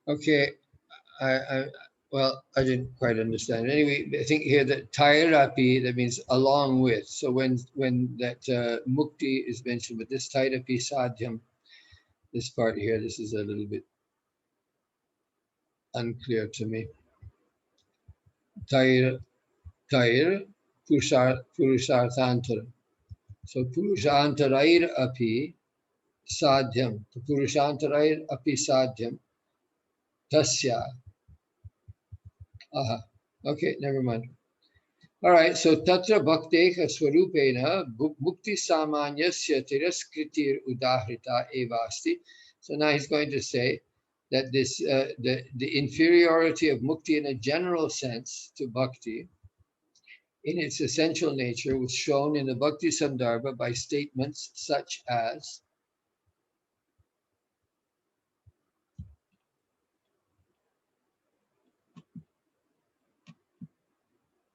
Okay, well, I didn't quite understand. Anyway, I think here that tairapi, that means along with. So when that mukti is mentioned, but this tairapi sadhyam, this part here, this is a little bit unclear to me. Tair purusharthantara. So purushantarair api sadhyam. Purushantarair api sadhyam. Tasya. Aha. Okay, never mind. All right, so tatra bhakteha swarupena mukti samanyasya tiraskritir udahrita evasti. So now he's going to say that this the inferiority of mukti in a general sense to bhakti in its essential nature was shown in the Bhakti Sandarbha by statements such as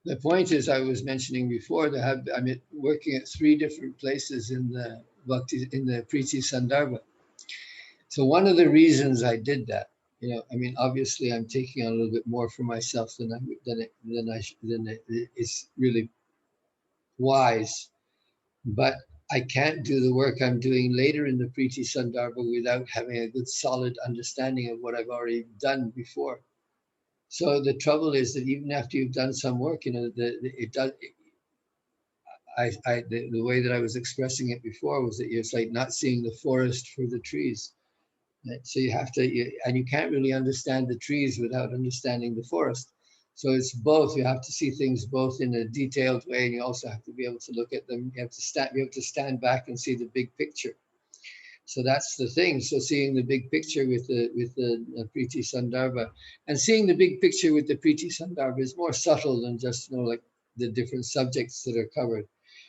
the point is I was mentioning before that I'm working at 3 different places in the Bhakti in the Priti Sandarbha. So one of the reasons I did that, I mean, obviously I'm taking on a little bit more for myself than it is really wise, but I can't do the work I'm doing later in the Priti Sandarbha without having a good solid understanding of what I've already done before. So the trouble is that even after you've done some work, it does. The way that I was expressing it before was that it's like not seeing the forest for the trees. Right? So you have to, and you can't really understand the trees without understanding the forest. So it's both. You have to see things both in a detailed way, and you also have to be able to look at them. You have to stand back and see the big picture. So that's the thing. So seeing the big picture with the Priti Sandarbha, and seeing the big picture with the Priti Sandarbha is more subtle than just like the different subjects that are covered.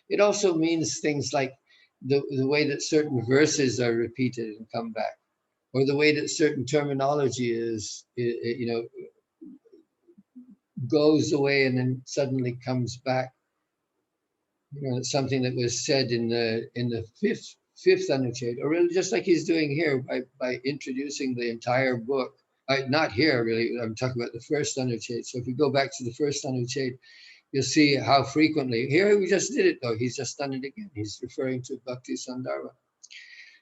It also means things like the way that certain verses are repeated and come back, or the way that certain terminology goes away and then suddenly comes back. Something that was said in the fifth Anucheta, or really just like he's doing here by introducing the entire book. Not here, really. I'm talking about the first Anucheta. So if you go back to the first Anucheta, you'll see how frequently. Here we just did it, though. He's just done it again. He's referring to Bhakti Sandarbha.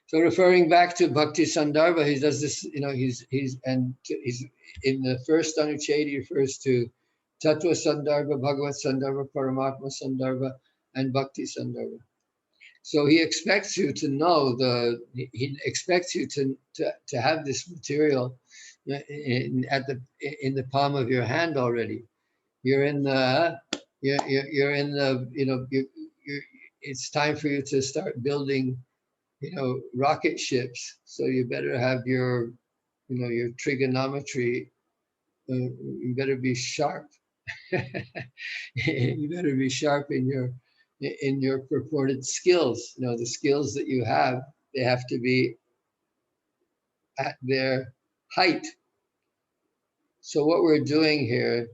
So referring back to Bhakti Sandarbha, he does this, he's in the first Anucheta, he refers to Tattva Sandarbha, Bhagavat Sandarbha, Paramatma Sandarbha, and Bhakti Sandarbha. So he expects you to know he expects you to have this material in the palm of your hand already. You're in the, you're in the, it's time for you to start building rocket ships. So you better have your trigonometry. You better be sharp. You better be sharp in your purported skills. The skills that you have, they have to be at their height. So what we're doing here,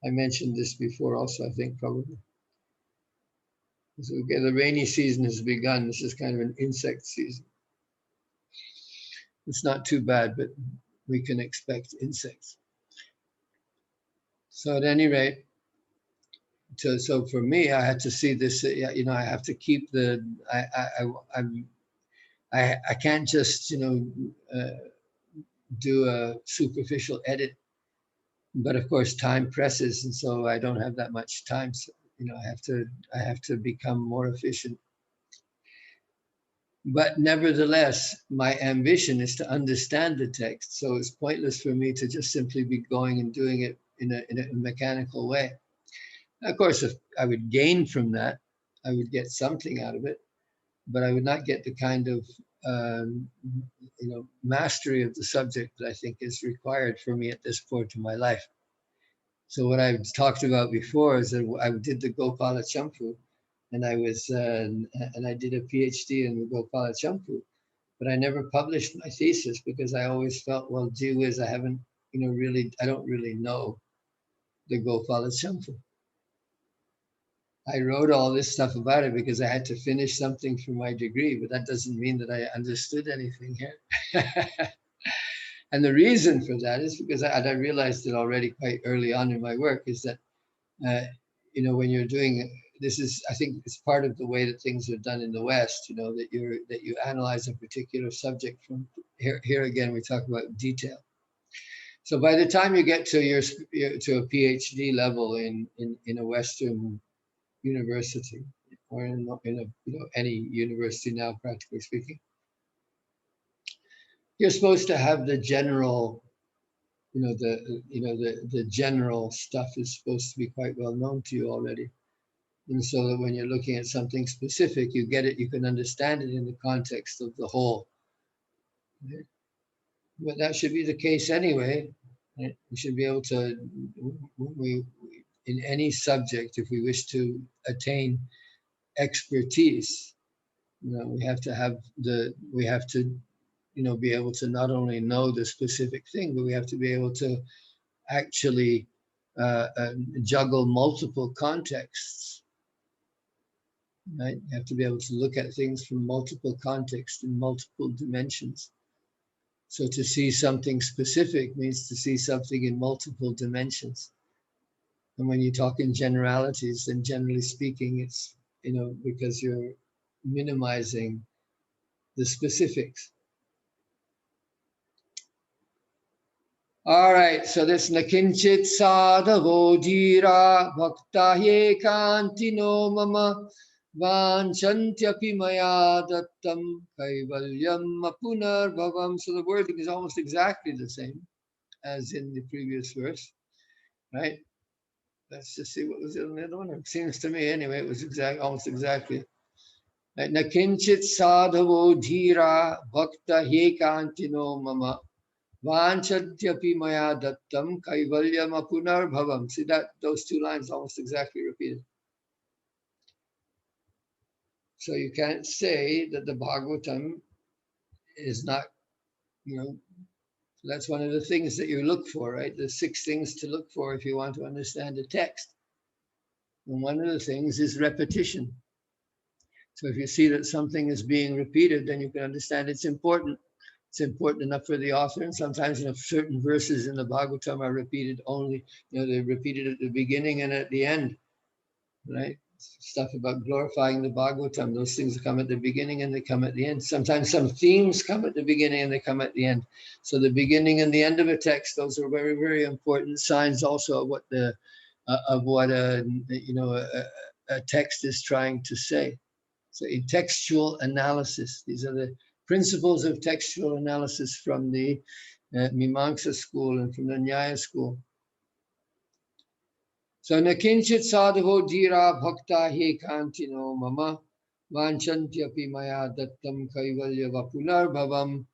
I mentioned this before also, I think probably. So the rainy season has begun. This is kind of an insect season. It's not too bad, but we can expect insects. So at any rate, so for me, I had to see this. I have to keep the. I can't just do a superficial edit, but of course time presses, and so I don't have that much time. So, I have to become more efficient. But nevertheless, my ambition is to understand the text. So it's pointless for me to just simply be going and doing it in a mechanical way. Of course, if I would gain from that, I would get something out of it, but I would not get the kind of mastery of the subject that I think is required for me at this point in my life. So what I've talked about before is that I did the Gopala Champu, and I did a PhD in the Gopala Champu, but I never published my thesis because I always felt, well, gee whiz, I haven't, I don't really know the Gopala Champu. I wrote all this stuff about it because I had to finish something for my degree, but that doesn't mean that I understood anything here. And the reason for that is because I realized it already quite early on in my work is that, when you're doing this is, I think it's part of the way that things are done in the West, that you analyze a particular subject from here again, we talk about detail. So by the time you get to to a PhD level in a Western university, or in any university now, practically speaking, you're supposed to have the general the general stuff is supposed to be quite well known to you already. And so that when you're looking at something specific, you get it, you can understand it in the context of the whole. Right? But that should be the case anyway. Right? We should be able to, in any subject, if we wish to attain expertise, we have to be able to not only know the specific thing, but we have to be able to actually juggle multiple contexts. Right? You have to be able to look at things from multiple contexts in multiple dimensions. So to see something specific means to see something in multiple dimensions. And when you talk in generalities, then generally speaking, it's, because you're minimizing the specifics. All right, so this nakinchit sadhavo dhira bhakta yekantino mama vanchantyapi maya dattam kaivalyam apunar bhavam. So the wording is almost exactly the same as in the previous verse, right? Let's just see what was in the other one. It seems to me anyway, it was almost exactly. Right? Nakinchit sadhavo dhira bhakta yekantino mama vanchantyapi maya dattam kaivalyam apunar bhavam. See that those two lines almost exactly repeated. So you can't say that the Bhagavatam is not, that's one of the things that you look for, right? The 6 things to look for if you want to understand a text. And one of the things is repetition. So if you see that something is being repeated, then you can understand it's important. It's important enough for the author, and sometimes certain verses in the Bhagavatam are repeated only, they're repeated at the beginning and at the end, right? Stuff about glorifying the Bhagavatam, those things come at the beginning and they come at the end. Sometimes some themes come at the beginning and they come at the end. So the beginning and the end of a text, those are very, very important signs also of what a text is trying to say. So in textual analysis, these are the principles of textual analysis from the Mimamsa school and from the Nyaya school. So nakinchit sadhavo dhira bhakta he kantino mama vanchantyapi maya dattam kaivalya vapunar bhavam.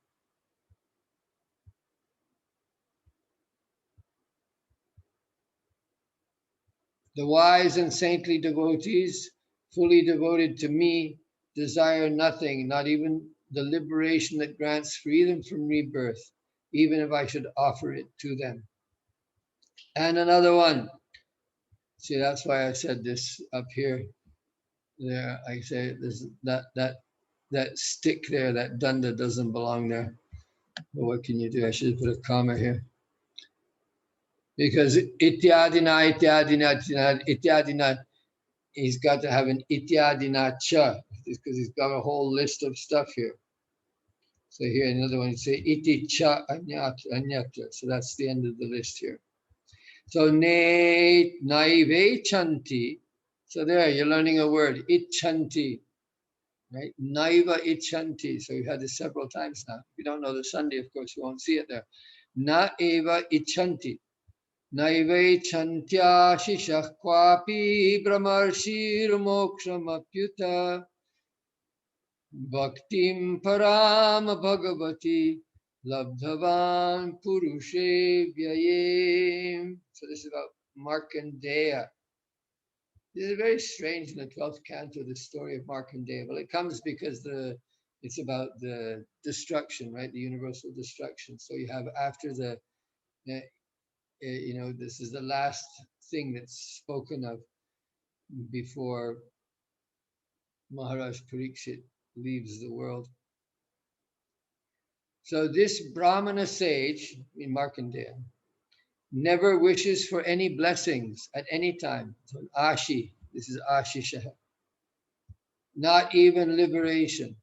The wise and saintly devotees, fully devoted to me, desire nothing, not even the liberation that grants freedom from rebirth, even if I should offer it to them. And another one. See, that's why I said this up here. There, I say this, that stick there, that danda doesn't belong there. But what can you do? I should have put a comma here. Because ityadina, he's got to have an ityadina cha, because he's got a whole list of stuff here. So here, another one, you say iti cha anyatra. So that's the end of the list here. So ne naive chanti. So there, you're learning a word, ichanti, right? Naiva ichanti. So you've had this several times now. If you don't know the Sunday, of course, you won't see it there. Na eva ichanti. Naive chantya shishah kwapi brahmarshir moksham apyuta bhaktim param bhagavati labdhavan purushe vyayem. So this is about Markandeya. This is very strange in the 12th canto, the story of Markandeya. Well, it comes because it's about the destruction, right? The universal destruction. So you have after this is the last thing that's spoken of before Maharaj Parikshit leaves the world. So this Brahmana sage in Markandeya never wishes for any blessings at any time. So Ashi, this is Ashisha. Not even liberation.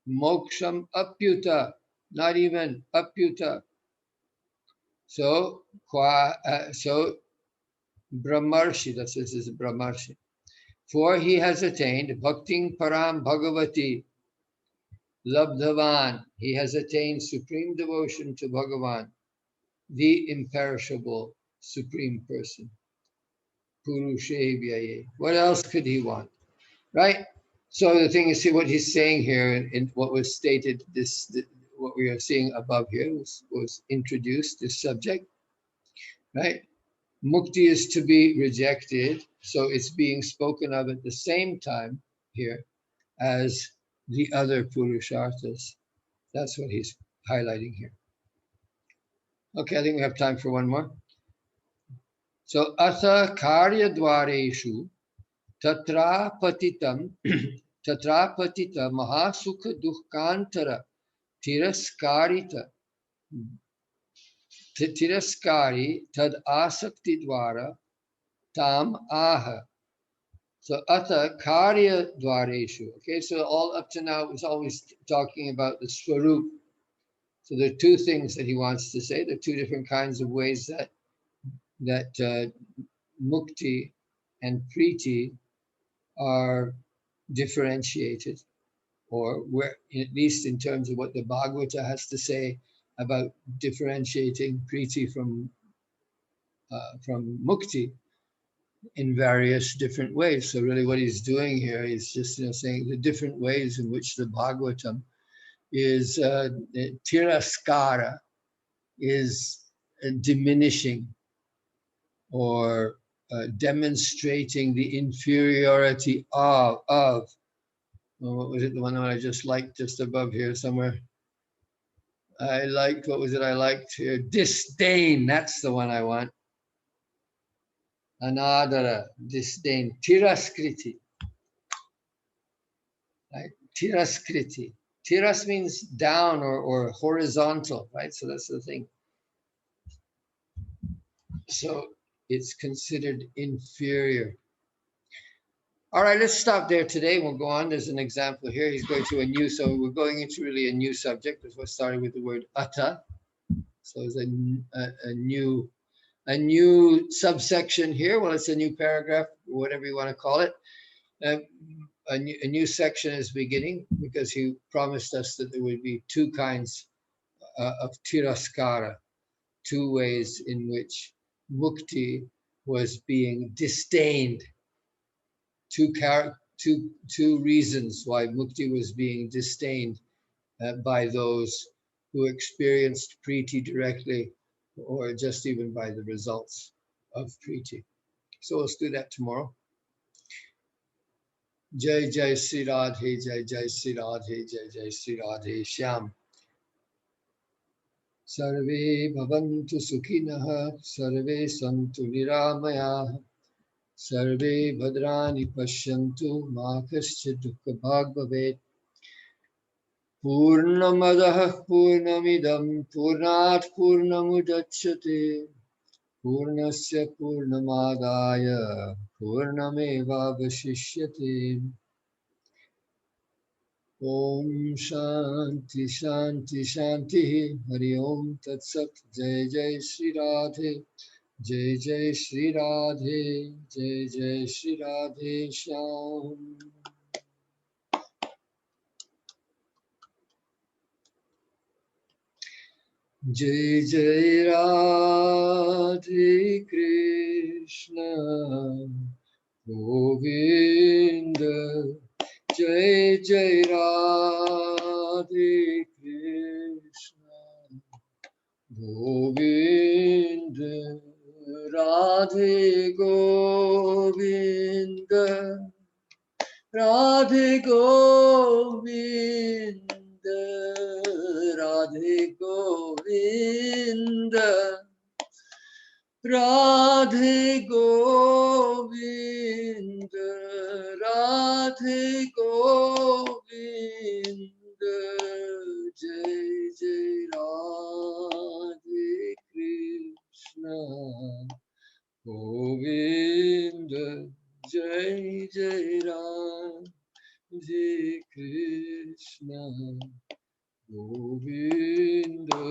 Moksham apyuta, not even apyuta. So Brahmarshi, this is Brahmarshi. For he has attained Bhakting Param Bhagavati, Labdhavan, he has attained supreme devotion to Bhagavan, the imperishable supreme person. Purushe. What else could he want? Right? So the thing is, see what he's saying here in what was stated, what we are seeing above here was introduced, this subject, right? Mukti is to be rejected, so it's being spoken of at the same time here as the other Purusharthas. That's what he's highlighting here. Okay, I think we have time for one more. So, atha karya dvareshu tatra patitam mahasukha dukkantara tiraskarita tiraskari tad asakti dvara tam aha. So atha karya dvareshu. Okay, so all up to now is always talking about the swarup. So there are two things that he wants to say. There are two different kinds of ways that Mukti and Priti are differentiated, or where, at least in terms of what the Bhagavata has to say about differentiating Priti from Mukti in various different ways. So really what he's doing here is just saying the different ways in which the Bhagavatam is tiraskara, is diminishing or demonstrating the inferiority of what was it, the one that I just liked just above here somewhere? I liked, what was it I liked here? Disdain, that's the one I want. Anadara, disdain, tiraskriti. Right? Tiraskriti. Tiras means down or horizontal, right? So that's the thing. So it's considered inferior. All right, let's stop there today. We'll go on. There's an example here. He's going to a new, so we're going into really a new subject. That's what started with the word atta. So it's a new subsection here. Well, it's a new paragraph, whatever you want to call it. A new section is beginning because he promised us that there would be two kinds of tiraskara, two ways in which mukti was being disdained. Two reasons why mukti was being disdained by those who experienced Priti directly, or just even by the results of Priti. So let's do that tomorrow. Jai Jai Sri Radhe, Jai Jai Sri Radhe, Jai Jai Sri Radhe Shyam. Sarve bhavantu sukhinah, sarve santu niramayah, sarve bhadrani pashyantu, ma kaschid dukkha bhag bhavet. Purnamadah Purnamidam Purnat Purnamudachyate Purnasya Purnamadaya Purnameva Vashishyate. Om Shanti Shanti Shanti Hari Om Tat Sat. Jai Jai Sri Radhe, Jai Jai Sri Radhe, Jai Jai Sri Radhe Shyam. Jai Jai Radhe Krishna Govinda, Jai Jai Radhe Krishna Govinda, Radhe Govinda, Radhe Govinda, Radhe Govinda, Radhe Govinda, Radhe Govinda, Jai Jai Radhe Krishna Govinda, Jai Jai Radhe Krishna Govinda.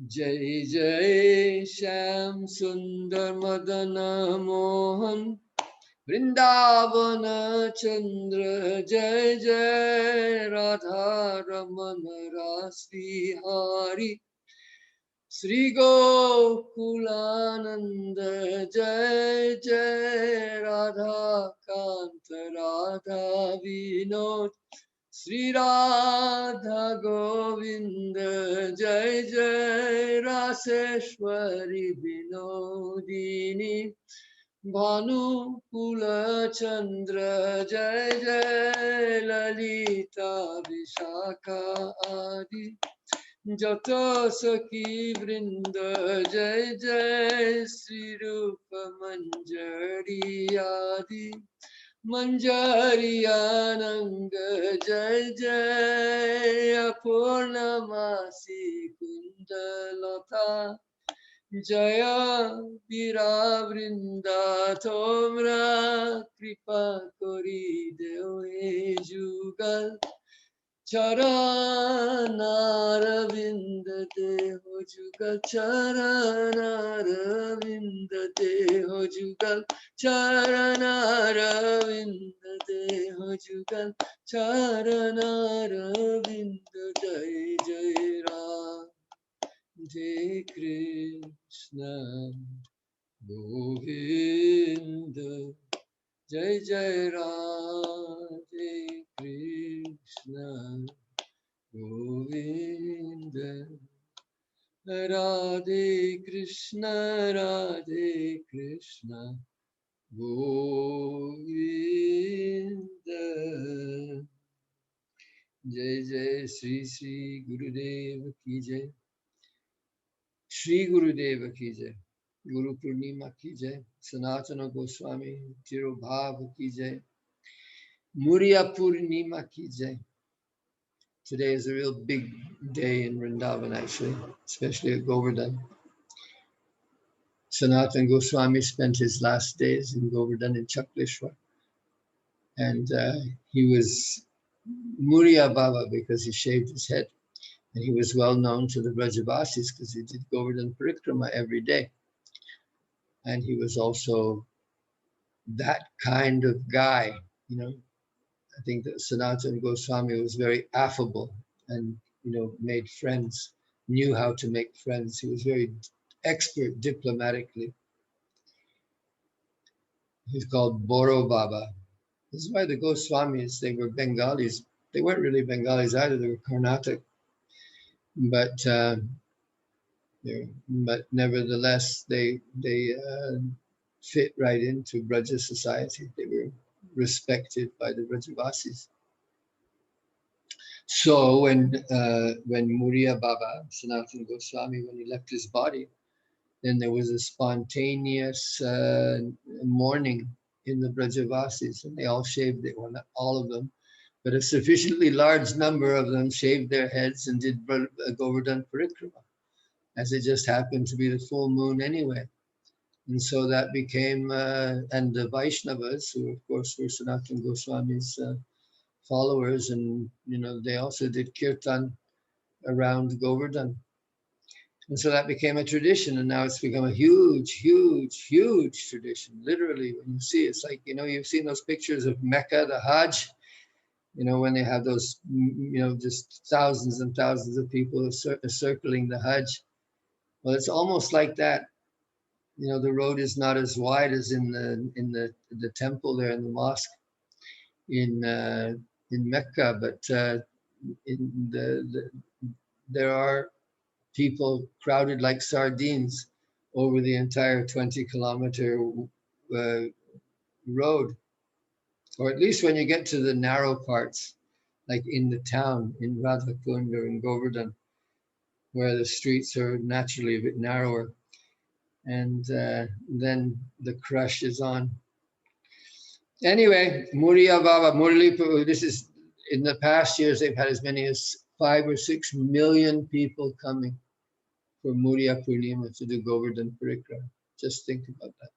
Jai Jai Sham Sundar Madana Mohan Vrindavana Chandra Jai Jai Radha Ramana Rasi Hari Sri Gokulananda Jai Jai Radha Kanta Radha Vinod Sri Radha Govinda Jai Jai Raseshwari Vinodini Bhanu Kula Chandra Jai Jai Lalita Vishaka Adi Jata Saki Vrinda Jai Jai Sri Rupa Manjari Adi Manjari Ananga Jai Jai Apurnamasi Kundalata Jaya Vira Vrinda Tomra Kripa Kori Deo He Jugal Charanaravinda Deho Jugal Charanaravinda Deho Jugal Charanaravinda Deho Jugal Charanaravinda Jai Jai Ram Jai Krishna Govinda Jai Jai Radhe Krishna Govinda Radhe Krishna Govinda Jai Jai Sri Sri Gurudeva Ki Jai Shri Gurudeva Ki Jai Guru Purnima Ki Jai Sanatana Goswami Tirobhava Ki Jai Muriya Purnima Ki Jai. Today is a real big day in Vrindavan, actually, especially at Govardhan. Sanatana Goswami spent his last days in Govardhan in Chakleshwar. And he was Muriya Baba because he shaved his head. And he was well known to the Brajavasis because he did Govardhan Parikrama every day. And he was also that kind of guy, you know. I think that Sanatana Goswami was very affable and, you know, made friends, knew how to make friends. He was very expert diplomatically. He's called Boro Baba. This is why the Goswamis, they were Bengalis. They weren't really Bengalis either. They were Karnataka. But nevertheless, they fit right into Braja society. They were respected by the Brajavasis. So when Muriya Baba, Sanatana Goswami, when he left his body, then there was a spontaneous mourning in the Brajavasis, and they all shaved it. Well, not all of them, but a sufficiently large number of them shaved their heads and did Govardhan Parikrama, as it just happened to be the full moon anyway. And so that became, and the Vaishnavas, who of course were Sanatana Goswami's followers, and you know, they also did kirtan around Govardhan. And so that became a tradition, and now it's become a huge, huge, huge tradition. Literally, when you see it, it's like, you know, you've seen those pictures of Mecca, the Hajj, you know, when they have those, you know, just thousands and thousands of people circling the Hajj. Well, it's almost like that. You know, the road is not as wide as in the temple there in the mosque in Mecca, but there are people crowded like sardines over the entire 20-kilometer road, or at least when you get to the narrow parts, like in the town, in Radhakund or in Govardhan, where the streets are naturally a bit narrower, and then the crush is on. Anyway, Muriya Baba, Murali, this is, in the past years, they've had as many as 5 or 6 million people coming for Muriya Purnima to do Govardhan Parikrama. Just think about that.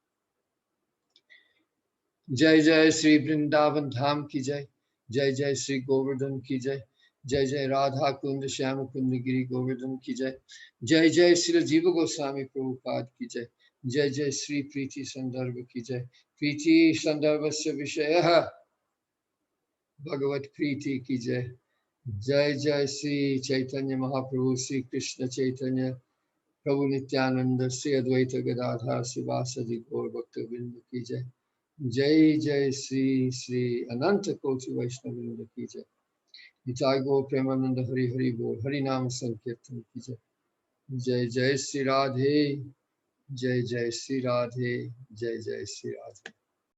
Jai Jai Sri Vrindavan Dham Ki Jai. Jai Jai Sri Govardhan Ki Jai. जय जय राधा कुंड श्याम कुंड गिरी गोवर्धन की जय। जय जय श्री जीव गोस्वामी प्रभुपाद की जय। जय जय श्री प्रीति संदर्भ की जय। प्रीति संदर्भ से विषय भगवत प्रीति की जय। जय जय श्री चैतन्य महाप्रभु श्री कृष्ण चैतन्य प्रभु नित्यानंद श्री अद्वैत गदाधर शिवासदि गौर भक्तवृंद की जय। जय जय श्री श्री अनंत कोटि वैष्णव वृंद की जय। निताय गो प्रेमानंद हरि हरि बोल, हरि नाम संकीर्तन की जय। जय जय श्री राधे, जय जय श्री राधे, जय जय श्री राधे।